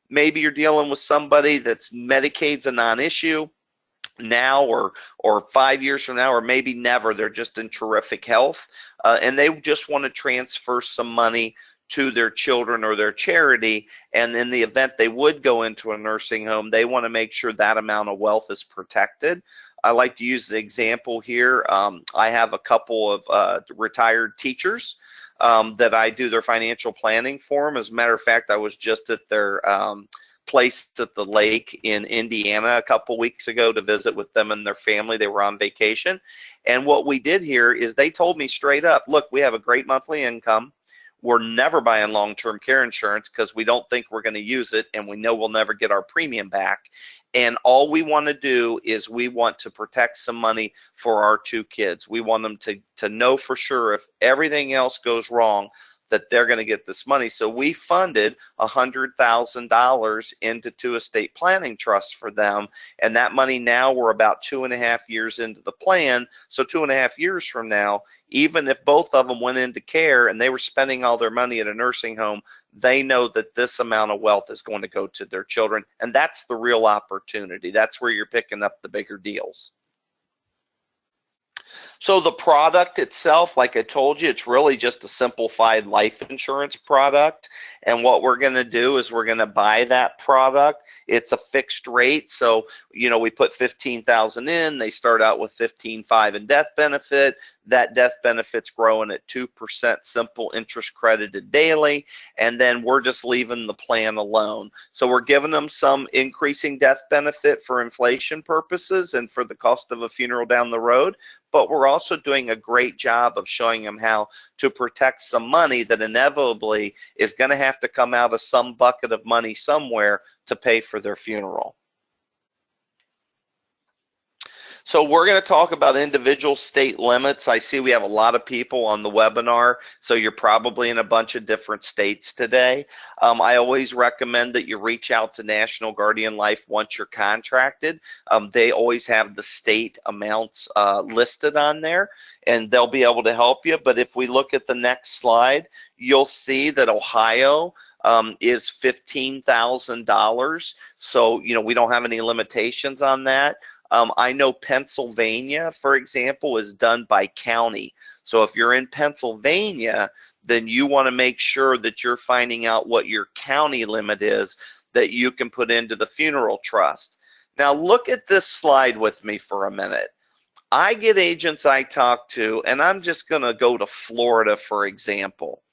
C: Maybe you're dealing with somebody that's Medicaid's a non-issue now, or 5 years from now, or maybe never. They're just in terrific health, and they just want to transfer some money to their children or their charity, and in the event they would go into a nursing home, they want to make sure that amount of wealth is protected. I like to use the example here. I have a couple of retired teachers that I do their financial planning for them. As a matter of fact, I was just at their place at the lake in Indiana a couple weeks ago to visit with them and their family. They were on vacation. And what we did here is they told me straight up, look, we have a great monthly income. We're never buying long-term care insurance because we don't think we're going to use it, and we know we'll never get our premium back. And all we want to do is we want to protect some money for our 2 kids. We want them to know for sure if everything else goes wrong that they're going to get this money. So we funded $100,000 into 2 estate planning trusts for them, and that money now, we're about 2.5 years into the plan. So 2.5 years from now, even if both of them went into care and they were spending all their money at a nursing home, they know that this amount of wealth is going to go to their children, and that's the real opportunity. That's where you're picking up the bigger deals. So the product itself, like I told you, it's really just a simplified life insurance product. And what we're going to do is we're going to buy that product. It's a fixed rate. So, you know, we put $15,000 in. They start out with $15,500 in death benefit. That death benefit's growing at 2% simple interest credited daily. And then we're just leaving the plan alone. So we're giving them some increasing death benefit for inflation purposes and for the cost of a funeral down the road. But we're also doing a great job of showing them how to protect some money that inevitably is going to have to come out of some bucket of money somewhere to pay for their funeral. So we're going to talk about individual state limits. I see we have a lot of people on the webinar, so you're probably in a bunch of different states today. I always recommend that you reach out to National Guardian Life once you're contracted. They always have the state amounts listed on there, and they'll be able to help you. But if we look at the next slide, you'll see that Ohio is $15,000. So, you know, we don't have any limitations on that. I know Pennsylvania, for example, is done by county. So if you're in Pennsylvania, then you want to make sure that you're finding out what your county limit is that you can put into the funeral trust. Now look at this slide with me for a minute. I get agents I talk to, and I'm just going to go to Florida, for example.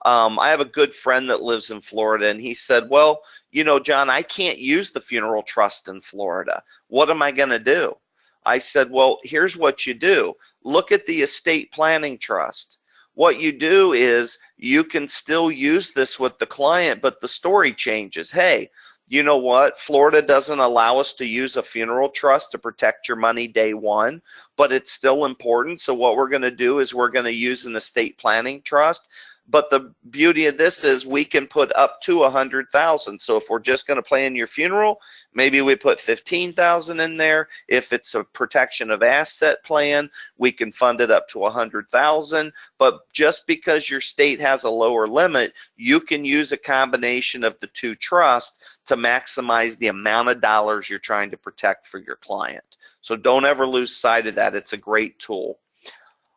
C: I have a good friend that lives in Florida, and he said, well, you know, John, I can't use the funeral trust in Florida. What am I going to do? I said, well, here's what you do. Look at the estate planning trust. What you do is you can still use this with the client, but the story changes. Hey, you know what? Florida doesn't allow us to use a funeral trust to protect your money day one, but it's still important. So what we're going to do is we're going to use an estate planning trust. But the beauty of this is we can put up to $100,000. So if we're just going to plan your funeral, maybe we put $15,000 in there. If it's a protection of asset plan, we can fund it up to $100,000. But just because your state has a lower limit, you can use a combination of the 2 trusts to maximize the amount of dollars you're trying to protect for your client. So don't ever lose sight of that. It's a great tool.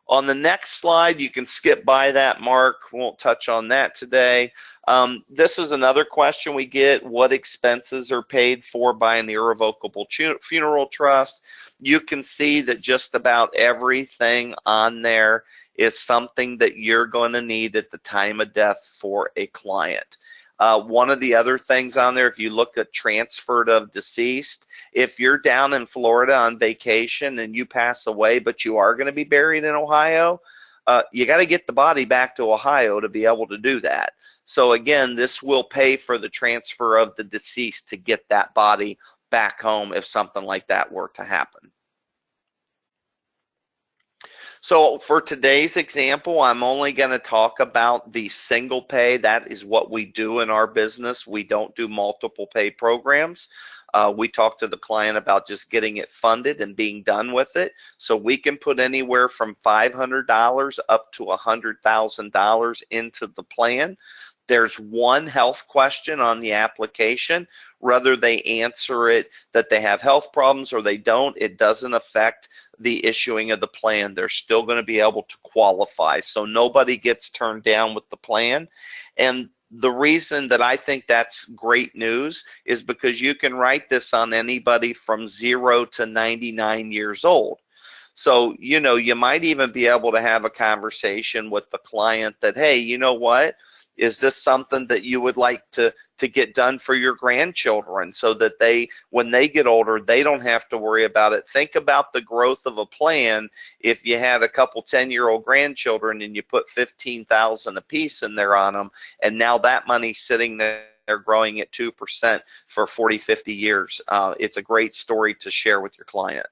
C: On the next slide, you can skip by that, Mark. Won't touch on that today. This is another question we get. What expenses are paid for by an irrevocable funeral trust? You can see that just about everything on there is something that you're going to need at the time of death for a client. One of the other things on there, if you look at transferred of deceased, if you're down in Florida on vacation and you pass away, but you are going to be buried in Ohio, you got to get the body back to Ohio to be able to do that. So again, this will pay for the transfer of the deceased to get that body back home if something like that were to happen. So for today's example, I'm only going to talk about the single pay. That is what we do in our business. We don't do multiple pay programs. We talk to the client about just getting it funded and being done with it. So we can put anywhere from $500 up to $100,000 into the plan. There's one health question on the application. Whether they answer it that they have health problems or they don't, it doesn't affect the issuing of the plan. They're still going to be able to qualify. So nobody gets turned down with the plan. And the reason that I think that's great news is because you can write this on anybody from 0 to 99 years old. So, you know, you might even be able to have a conversation with the client that, hey, you know what? Is this something that you would like to get done for your grandchildren so that they, when they get older, they don't have to worry about it? Think about the growth of a plan. If you had a couple 10-year-old grandchildren and you put $15,000 a piece in there on them, and now that money's sitting there growing at 2% for 40, 50 years. It's a great story to share with your client.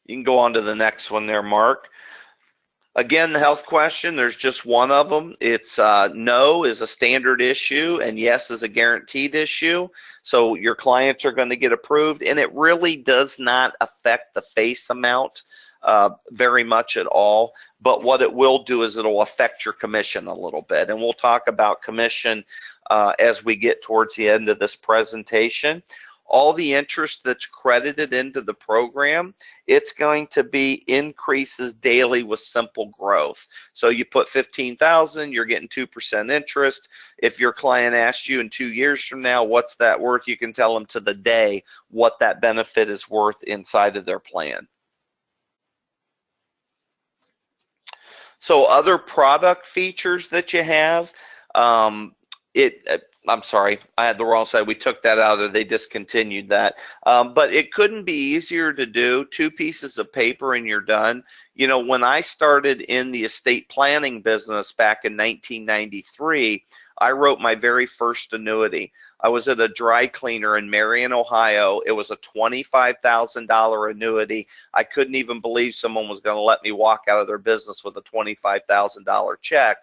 C: You can go on to the next one there, Mark. Again, the health question, there's just one of them. It's no is a standard issue and yes is a guaranteed issue. So your clients are going to get approved, and it really does not affect the face amount very much at all. But what it will do is it'll affect your commission a little bit. And we'll talk about commission as we get towards the end of this presentation. All the interest that's credited into the program, it's going to be increases daily with simple growth. So you put $15,000, you're getting 2% interest. If your client asks you in 2 years from now, what's that worth? You can tell them to the day what that benefit is worth inside of their plan. So other product features that you have, I'm sorry, I had the wrong side. We took that out, or they discontinued that. But it couldn't be easier to do. 2 pieces of paper and you're done. You know, when I started in the estate planning business back in 1993, I wrote my very first annuity. I was at a dry cleaner in Marion, Ohio. It was a $25,000 annuity. I couldn't even believe someone was going to let me walk out of their business with a $25,000 check.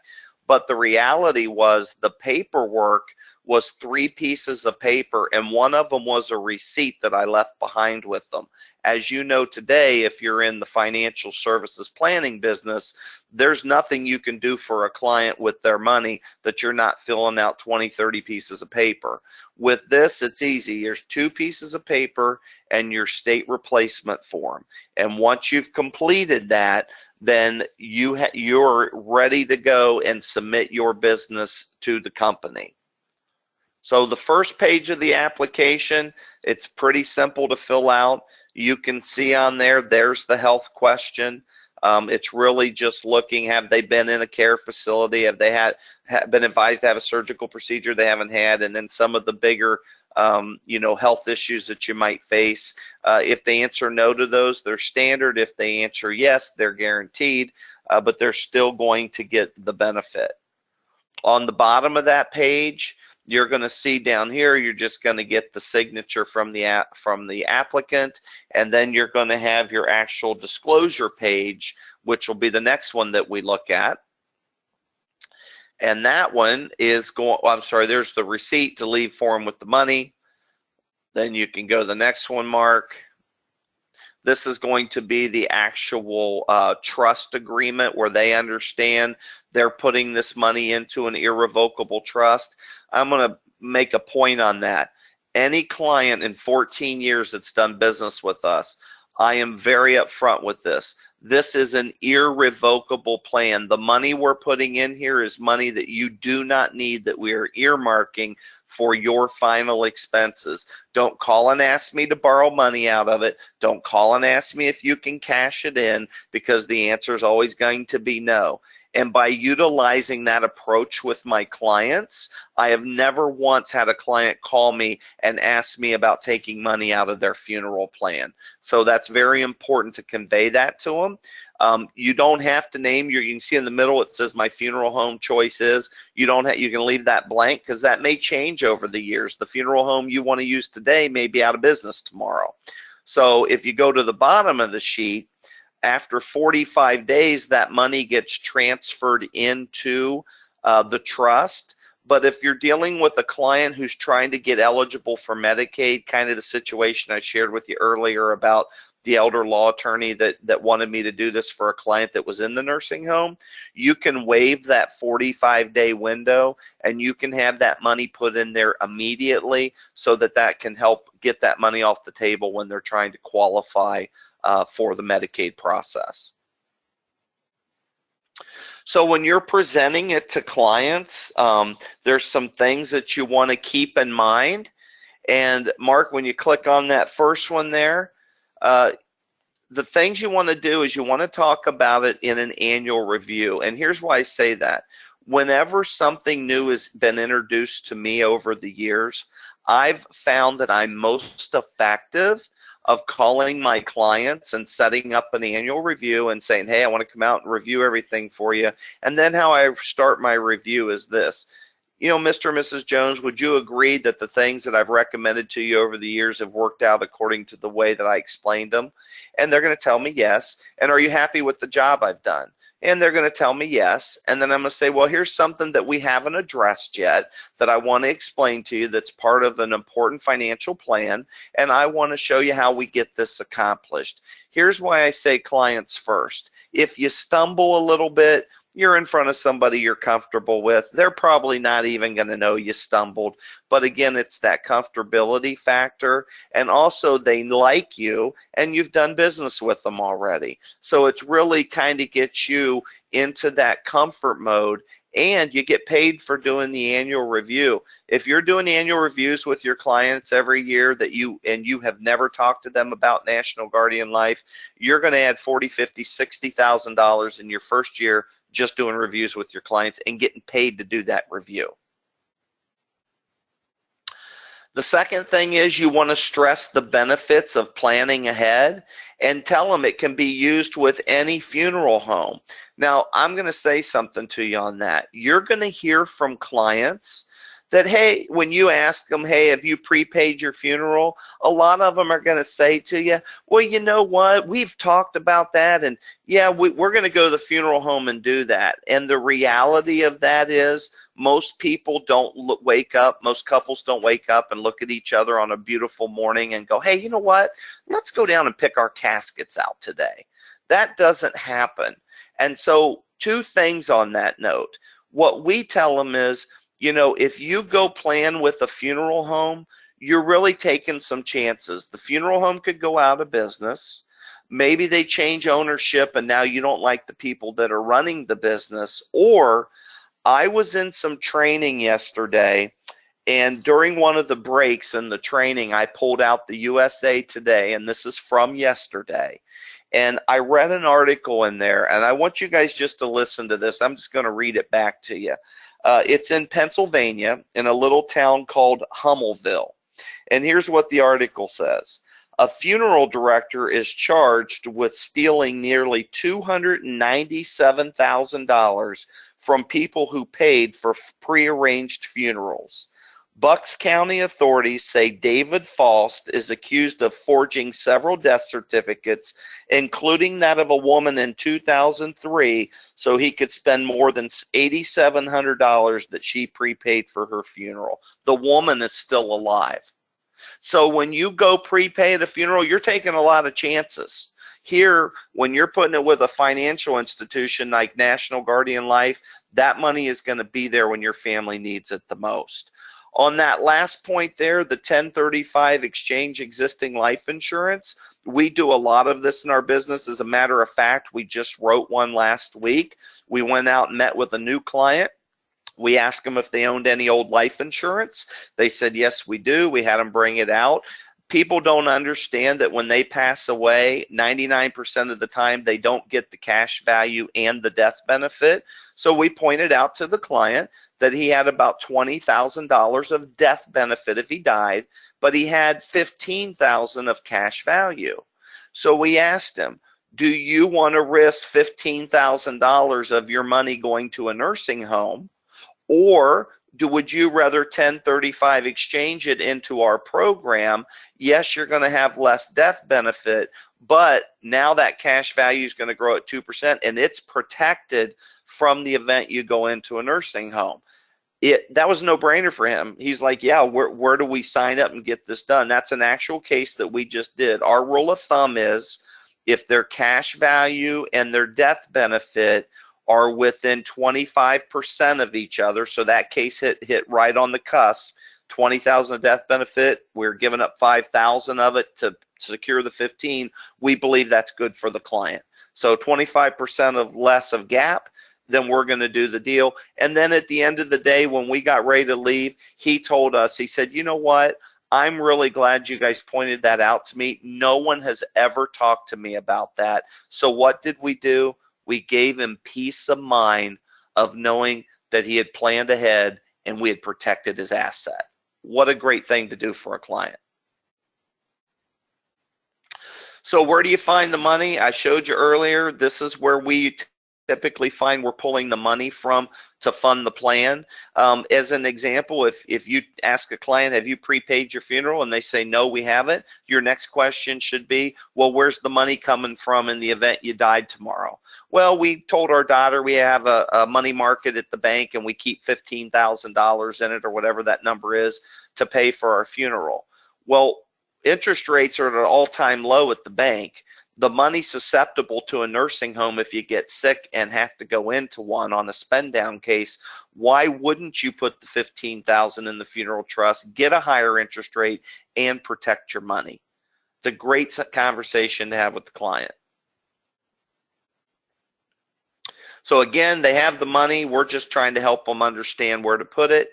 C: But the reality was the paperwork was 3 pieces of paper, and one of them was a receipt that I left behind with them. As you know today, if you're in the financial services planning business, there's nothing you can do for a client with their money that you're not filling out 20, 30 pieces of paper. With this, it's easy. There's 2 pieces of paper and your state replacement form. And once you've completed that, then you're ready to go and submit your business to the company. So the first page of the application, it's pretty simple to fill out. You can see on there, there's the health question. It's really just looking, have they been in a care facility? Have they been advised to have a surgical procedure they haven't had? And then some of the bigger you know, health issues that you might face. If they answer no to those, they're standard. If they answer yes, they're guaranteed, but they're still going to get the benefit. On the bottom of that page, you're going to see down here, you're just going to get the signature from the applicant, and then you're going to have your actual disclosure page, which will be the next one that we look at. And that one is going, oh, I'm sorry, there's the receipt to leave form with the money. Then you can go to the next one, Mark. This is going to be the actual trust agreement where they understand they're putting this money into an irrevocable trust. I'm going to make a point on that. Any client in 14 years that's done business with us, I am very upfront with this. This is an irrevocable plan. The money we're putting in here is money that you do not need, that we are earmarking for your final expenses. Don't call and ask me to borrow money out of it. Don't call and ask me if you can cash it in, because the answer is always going to be no. And by utilizing that approach with my clients, I have never once had a client call me and ask me about taking money out of their funeral plan. So that's very important to convey that to them. You don't have to name you can see in the middle it says my funeral home choice is. You can leave that blank because that may change over the years. The funeral home you want to use today may be out of business tomorrow. So if you go to the bottom of the sheet, after 45 days, that money gets transferred into the trust. But if you're dealing with a client who's trying to get eligible for Medicaid, kind of the situation I shared with you earlier about the elder law attorney that wanted me to do this for a client that was in the nursing home, you can waive that 45-day window and you can have that money put in there immediately so that can help get that money off the table when they're trying to qualify for the Medicaid process. So when you're presenting it to clients, there's some things that you want to keep in mind. And Mark, when you click on that first one there, the things you want to do is you want to talk about it in an annual review. And here's why I say that. Whenever something new has been introduced to me over the years, I've found that I'm most effective of calling my clients and setting up an annual review and saying, hey, I want to come out and review everything for you. And then how I start my review is this. You know, Mr. and Mrs. Jones, would you agree that the things that I've recommended to you over the years have worked out according to the way that I explained them? And they're going to tell me yes. And are you happy with the job I've done? And they're going to tell me yes. And then I'm going to say, well, here's something that we haven't addressed yet that I want to explain to you that's part of an important financial plan. And I want to show you how we get this accomplished. Here's why I say clients first. If you stumble a little bit, you're in front of somebody you're comfortable with. They're probably not even going to know you stumbled. But again, it's that comfortability factor. And also they like you and you've done business with them already. So it's really kind of gets you into that comfort mode, and you get paid for doing the annual review. If you're doing annual reviews with your clients every year that you have never talked to them about National Guardian Life, you're going to add $40,000, $50,000, $60,000 in your first year just doing reviews with your clients and getting paid to do that review. The second thing is you want to stress the benefits of planning ahead and tell them it can be used with any funeral home. Now, I'm going to say something to you on that. You're going to hear from clients that, hey, when you ask them, hey, have you prepaid your funeral? A lot of them are going to say to you, well, you know what? We've talked about that, and yeah, we're going to go to the funeral home and do that. And the reality of that is most people don't wake up, most couples don't wake up and look at each other on a beautiful morning and go, hey, you know what? Let's go down and pick our caskets out today. That doesn't happen. And so 2 things on that note. What we tell them is, you know, if you go plan with a funeral home, you're really taking some chances. The funeral home could go out of business. Maybe they change ownership and now you don't like the people that are running the business. Or I was in some training yesterday, and during one of the breaks in the training, I pulled out the USA Today, and this is from yesterday. And I read an article in there, and I want you guys just to listen to this. I'm just going to read it back to you. It's in Pennsylvania in a little town called Hummelville. And here's what the article says. A funeral director is charged with stealing nearly $297,000 from people who paid for prearranged funerals. Bucks County authorities say David Faust is accused of forging several death certificates, including that of a woman in 2003, so he could spend more than $8,700 that she prepaid for her funeral. The woman is still alive. So when you go prepay at a funeral, you're taking a lot of chances. Here, when you're putting it with a financial institution like National Guardian Life, that money is going to be there when your family needs it the most. On that last point there, the 1035 exchange existing life insurance, we do a lot of this in our business. As a matter of fact, we just wrote one last week. We went out and met with a new client. We asked them if they owned any old life insurance. They said, yes, we do. We had them bring it out. People don't understand that when they pass away, 99% of the time they don't get the cash value and the death benefit. So we pointed out to the client that he had about $20,000 of death benefit if he died, but he had $15,000 of cash value. So we asked him, Do you want to risk $15,000 of your money going to a nursing home, or would you rather 1035 exchange it into our program? Yes, you're going to have less death benefit, but now that cash value is going to grow at 2% and it's protected from the event you go into a nursing home. That was a no-brainer for him. He's like, yeah, where do we sign up and get this done? That's an actual case that we just did. Our rule of thumb is if their cash value and their death benefit are within 25% of each other, so that case hit right on the cusp, 20,000 of death benefit, we're giving up 5,000 of it to secure the 15, we believe that's good for the client. So 25% of less of gap, then we're going to do the deal. And then at the end of the day, when we got ready to leave, he told us, he said, you know what? I'm really glad you guys pointed that out to me. No one has ever talked to me about that. So what did we do? We gave him peace of mind of knowing that he had planned ahead and we had protected his asset. What a great thing to do for a client. So where do you find the money? I showed you earlier, this is where we typically find we're pulling the money from to fund the plan. As an example, if you ask a client, have you prepaid your funeral, and they say, no, we haven't, your next question should be, well, where's the money coming from in the event you died tomorrow? Well, we told our daughter we have a money market at the bank and we keep $15,000 in it, or whatever that number is, to pay for our funeral. Well, interest rates are at an all-time low at the bank. The money's susceptible to a nursing home if you get sick and have to go into one on a spend down case. Why wouldn't you put the $15,000 in the funeral trust, get a higher interest rate, and protect your money? It's a great conversation to have with the client. So again, they have the money. We're just trying to help them understand where to put it.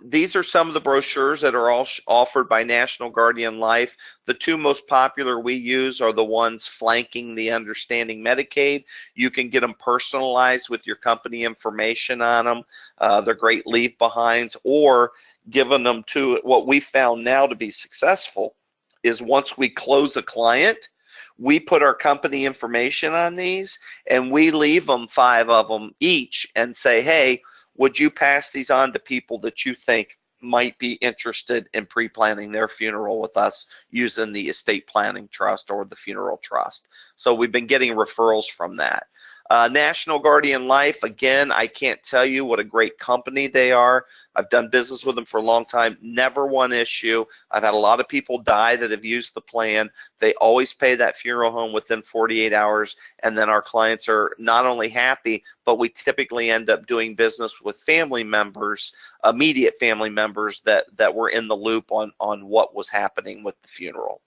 C: These are some of the brochures that are all offered by National Guardian Life. The two most popular we use are the ones flanking the Understanding Medicaid. You can get them personalized with your company information on them. They're great leave behinds, or giving them to what we found now to be successful is once we close a client, we put our company information on these and we leave them 5 of them each and say, hey, would you pass these on to people that you think might be interested in pre-planning their funeral with us using the estate planning trust or the funeral trust? So we've been getting referrals from that. National Guardian Life, again, I can't tell you what a great company they are. I've done business with them for a long time, never one issue. I've had a lot of people die that have used the plan. They always pay that funeral home within 48 hours, and then our clients are not only happy, but we typically end up doing business with family members, immediate family members that were in the loop on what was happening with the funeral.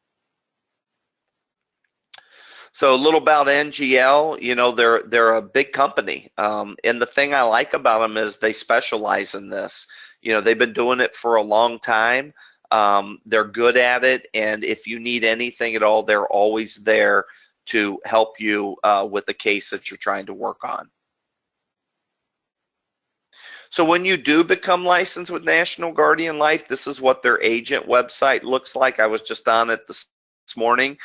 C: So a little about NGL, you know, they're a big company, and the thing I like about them is they specialize in this. You know, they've been doing it for a long time. They're good at it, and if you need anything at all, they're always there to help you with the case that you're trying to work on. So when you do become licensed with National Guardian Life, this is what their agent website looks like. I was just on it this morning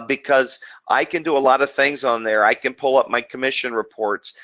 C: because I can do a lot of things on there. I can pull up my commission reports.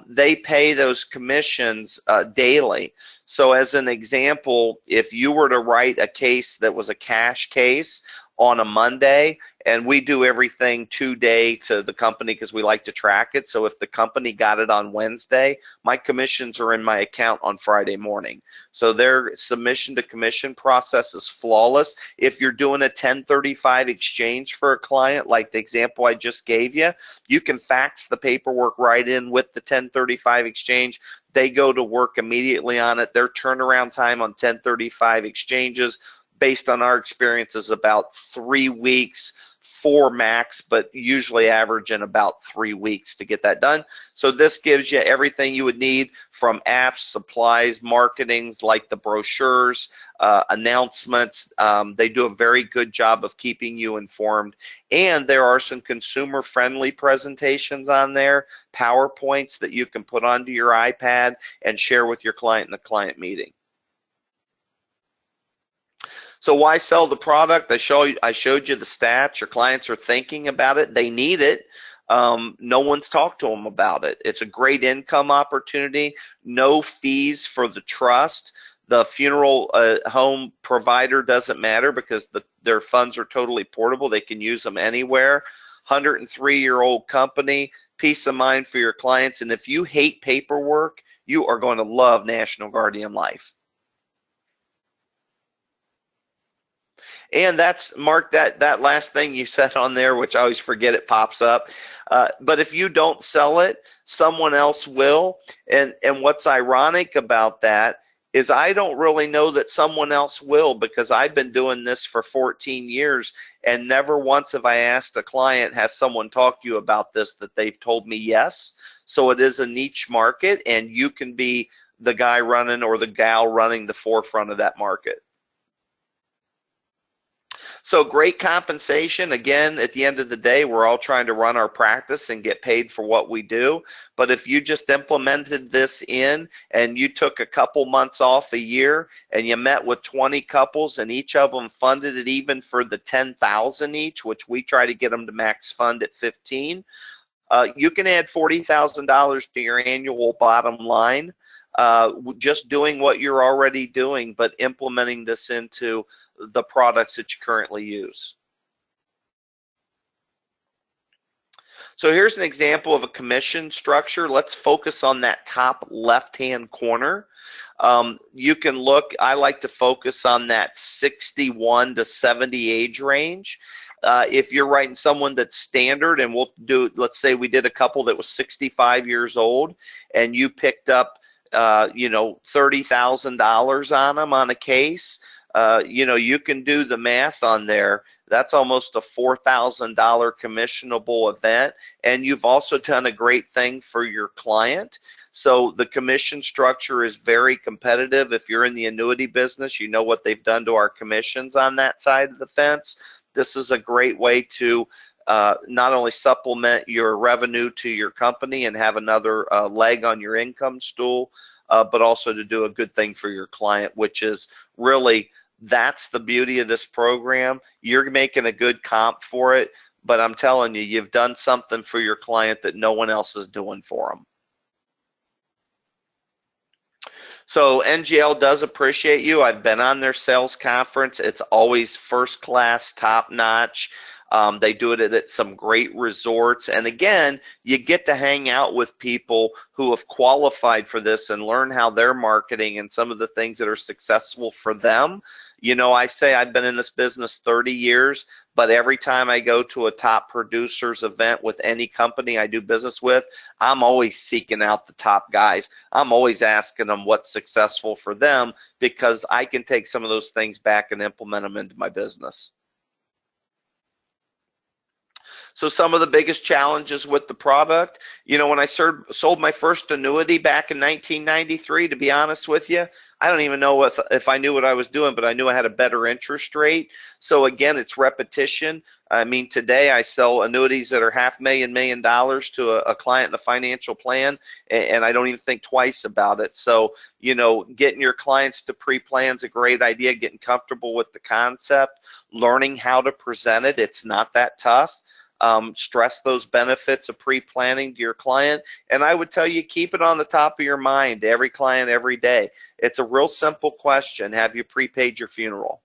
C: They pay those commissions daily. So as an example, if you were to write a case that was a cash case on a Monday, and we do everything 2-day to the company because we like to track it. So if the company got it on Wednesday, my commissions are in my account on Friday morning. So their submission to commission process is flawless. If you're doing a 1035 exchange for a client, like the example I just gave you, you can fax the paperwork right in with the 1035 exchange. They go to work immediately on it. Their turnaround time on 1035 exchanges, based on our experience, is about 3 weeks, 4 max, but usually average in about 3 weeks to get that done. So this gives you everything you would need from apps, supplies, marketings like the brochures, announcements. They do a very good job of keeping you informed. And there are some consumer-friendly presentations on there, PowerPoints that you can put onto your iPad and share with your client in the client meeting. So why sell the product? I showed you the stats. Your clients are thinking about it. They need it. No one's talked to them about it. It's a great income opportunity. No fees for the trust. The funeral home provider doesn't matter because their funds are totally portable. They can use them anywhere. 103-year-old company, peace of mind for your clients. And if you hate paperwork, you are going to love National Guardian Life. And that's, Mark, that last thing you said on there, which I always forget, it pops up. But if you don't sell it, someone else will. And what's ironic about that is I don't really know that someone else will, because I've been doing this for 14 years and never once have I asked a client, has someone talked to you about this, that they've told me yes. So it is a niche market, and you can be the guy running or the gal running the forefront of that market. So great compensation. Again, at the end of the day, we're all trying to run our practice and get paid for what we do. But if you just implemented this in and you took a couple months off a year and you met with 20 couples and each of them funded it even for the 10,000 each, which we try to get them to max fund at 15, you can add $40,000 to your annual bottom line. Just doing what you're already doing, but implementing this into the products that you currently use. So here's an example of a commission structure. Let's focus on that top left-hand corner. You can look, I like to focus on that 61 to 70 age range. If you're writing someone that's standard, and we'll do, let's say we did a couple that was 65 years old, and you picked up $30,000 on them on a case, you can do the math on there. That's almost a $4,000 commissionable event, and you've also done a great thing for your client. So the commission structure is very competitive. If you're in the annuity business, you know what they've done to our commissions on that side of the fence. This is a great way to not only supplement your revenue to your company and have another leg on your income stool, but also to do a good thing for your client, which is really, that's the beauty of this program. You're making a good comp for it, but I'm telling you, you've done something for your client that no one else is doing for them. So NGL does appreciate you. I've been on their sales conference. It's always first class, top notch. They do it at some great resorts. And again, you get to hang out with people who have qualified for this and learn how they're marketing and some of the things that are successful for them. You know, I say I've been in this business 30 years, but every time I go to a top producers event with any company I do business with, I'm always seeking out the top guys. I'm always asking them what's successful for them, because I can take some of those things back and implement them into my business. So some of the biggest challenges with the product, you know, when I sold my first annuity back in 1993, to be honest with you, I don't even know if I knew what I was doing, but I knew I had a better interest rate. So again, it's repetition. I mean, today I sell annuities that are $500,000, $1 million to a client in a financial plan, and I don't even think twice about it. So, you know, getting your clients to pre-plan is a great idea, getting comfortable with the concept, learning how to present it. It's not that tough. Stress those benefits of pre-planning to your client, and I would tell you, keep it on the top of your mind, every client, every day. It's a real simple question: have you prepaid your funeral?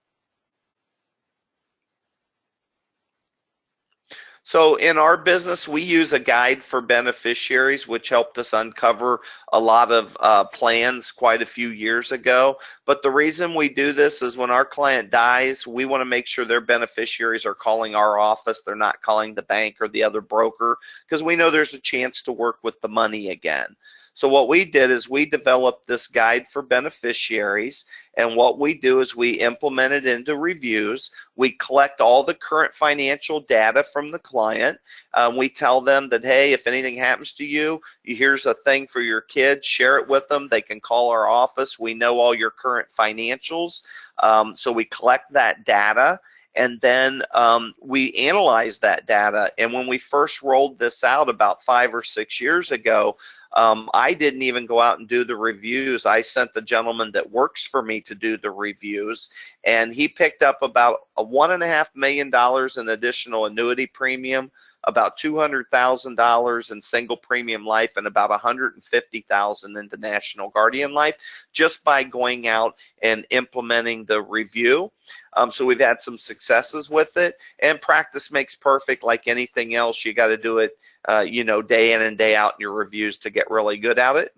C: So in our business, we use a guide for beneficiaries, which helped us uncover a lot of plans quite a few years ago. But the reason we do this is when our client dies, we want to make sure their beneficiaries are calling our office. They're not calling the bank or the other broker, because we know there's a chance to work with the money again. So what we did is we developed this guide for beneficiaries, and what we do is we implement it into reviews. We collect all the current financial data from the client. We tell them that, hey, if anything happens to you, here's a thing for your kids, share it with them. They can call our office. We know all your current financials. So we collect that data, and then we analyze that data. And when we first rolled this out about 5 or 6 years ago, I didn't even go out and do the reviews. I sent the gentleman that works for me to do the reviews, and he picked up about a $1.5 million in additional annuity premium, about $200,000 in single premium life, and about $150,000 into National Guardian Life, just by going out and implementing the review. So we've had some successes with it, and practice makes perfect. Like anything else, you got to do it, day in and day out in your reviews to get really good at it.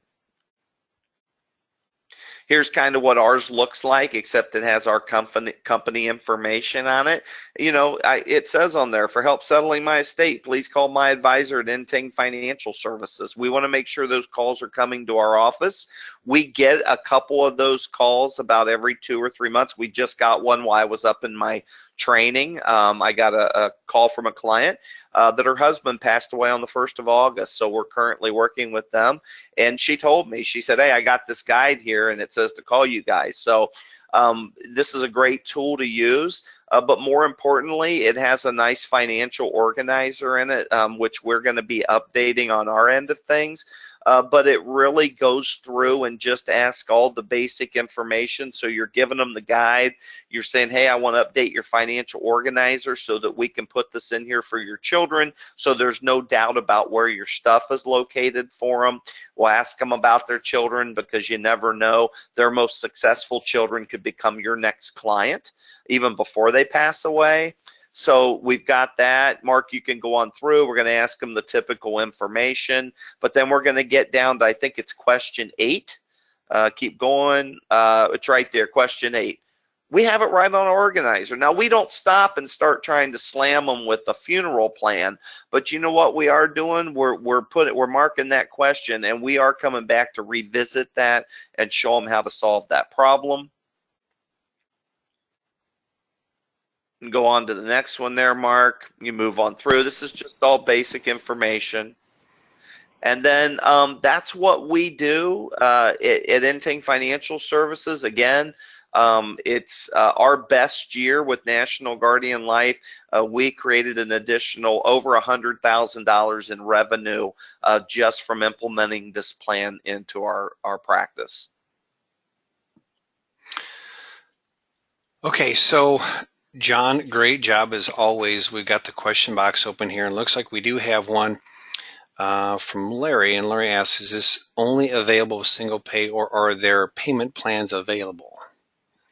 C: Here's kind of what ours looks like, except it has our company information on it. It says on there, for help settling my estate, please call my advisor at Entain Financial Services. We want to make sure those calls are coming to our office. We get a couple of those calls about every 2 or 3 months. We just got one while I was up in my training. I got a call from a client that her husband passed away on the 1st of August. So we're currently working with them. And she told me, she said, hey, I got this guide here and it says to call you guys. So this is a great tool to use. But more importantly, it has a nice financial organizer in it, which we're going to be updating on our end of things. But it really goes through and just asks all the basic information. So you're giving them the guide. You're saying, hey, I want to update your financial organizer so that we can put this in here for your children, so there's no doubt about where your stuff is located for them. We'll ask them about their children, because you never know. Their most successful children could become your next client even before they pass away. So we've got that. Mark, you can go on through. We're going to ask them the typical information, but then we're going to get down to, I think it's question 8. Keep going. It's right there, question 8. We have it right on our organizer. Now, we don't stop and start trying to slam them with the funeral plan, but you know what we are doing? We're marking that question, and we are coming back to revisit that and show them how to solve that problem. And go on to the next one there, Mark. You move on through. This is just all basic information. And then that's what we do at Entain Financial Services. Again, it's our best year with National Guardian Life. We created an additional over $100,000 in revenue just from implementing this plan into our practice.
B: Okay, so John, great job as always. We've got the question box open here, and looks like we do have one from Larry. And Larry asks, is this only available with single pay, or are there payment plans available?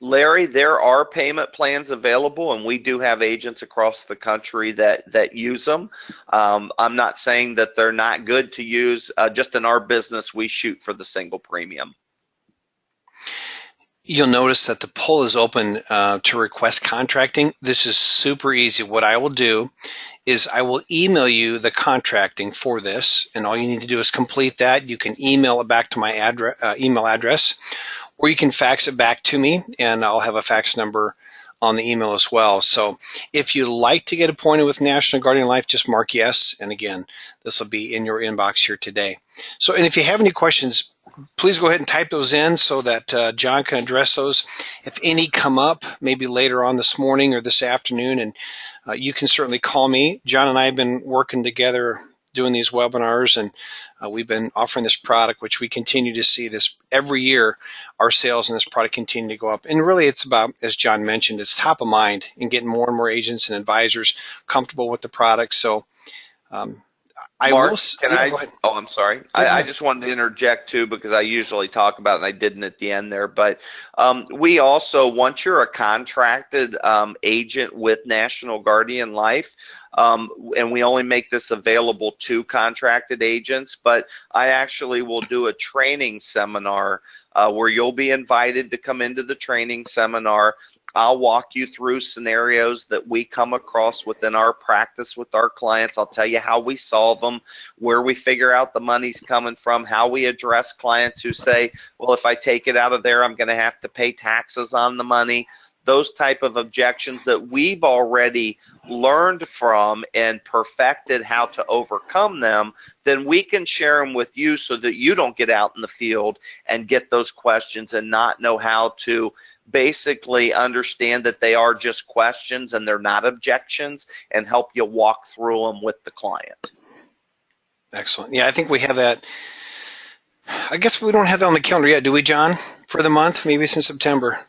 C: Larry, there are payment plans available, and we do have agents across the country that use them. I'm not saying that they're not good to use. Just in our business, we shoot for the single premium.
B: You'll notice that the poll is open to request contracting. This is super easy. What I will do is I will email you the contracting for this, and all you need to do is complete that. You can email it back to my email address, or you can fax it back to me, and I'll have a fax number on the email as well. So if you'd like to get appointed with National Guardian Life, just mark yes. And again, this will be in your inbox here today. So, and if you have any questions, please go ahead and type those in so that John can address those. If any come up, maybe later on this morning or this afternoon, and you can certainly call me. John and I have been working together doing these webinars, and we've been offering this product, which we continue to see this every year. Our sales in this product continue to go up. And really it's about, as John mentioned, it's top of mind in getting more and more agents and advisors comfortable with the product. So
C: Mark, I'm sorry. I just wanted to interject too, because I usually talk about it and I didn't at the end there. But we also, once you're a contracted agent with National Guardian Life, and we only make this available to contracted agents, but I actually will do a training seminar where you'll be invited to come into the training seminar. I'll walk you through scenarios that we come across within our practice with our clients. I'll tell you how we solve them, where we figure out the money's coming from, how we address clients who say, well, if I take it out of there, I'm going to have to pay taxes on the money. Those type of objections that we've already learned from and perfected how to overcome them, then we can share them with you so that you don't get out in the field and get those questions and not know how to basically understand that they are just questions and they're not objections, and help you walk through them with the client.
B: Excellent. Yeah, I think we have that I guess we don't have that on the calendar yet, do we, John? For the month, maybe it's in September. I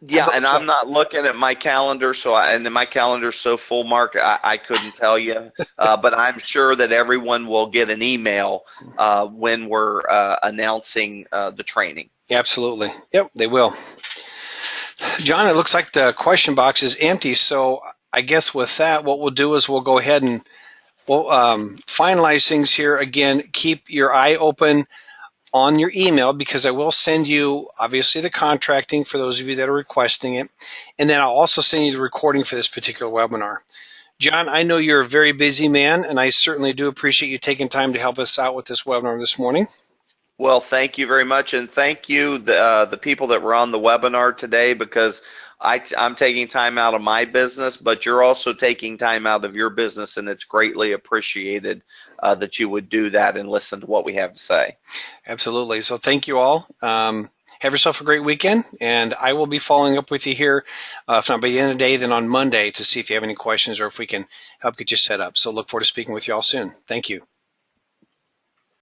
C: Yeah,
B: thought it
C: and
B: was
C: I'm
B: what-
C: not looking at my calendar, and my calendar's so full, Mark, I couldn't tell you. But I'm sure that everyone will get an email when we're announcing the training.
B: Absolutely. Yep, they will. John, it looks like the question box is empty. So I guess with that, what we'll do is we'll go ahead and we'll finalize things here. Again, keep your eye open on your email because I will send you, obviously, the contracting for those of you that are requesting it. And then I'll also send you the recording for this particular webinar. John, I know you're a very busy man, and I certainly do appreciate you taking time to help us out with this webinar this morning.
C: Well, thank you very much, and thank you the people that were on the webinar today, because I'm taking time out of my business, but you're also taking time out of your business, and it's greatly appreciated that you would do that and listen to what we have to say.
B: Absolutely. So thank you all. Have yourself a great weekend, and I will be following up with you here, if not by the end of the day, then on Monday to see if you have any questions or if we can help get you set up. So look forward to speaking with you all soon. Thank you.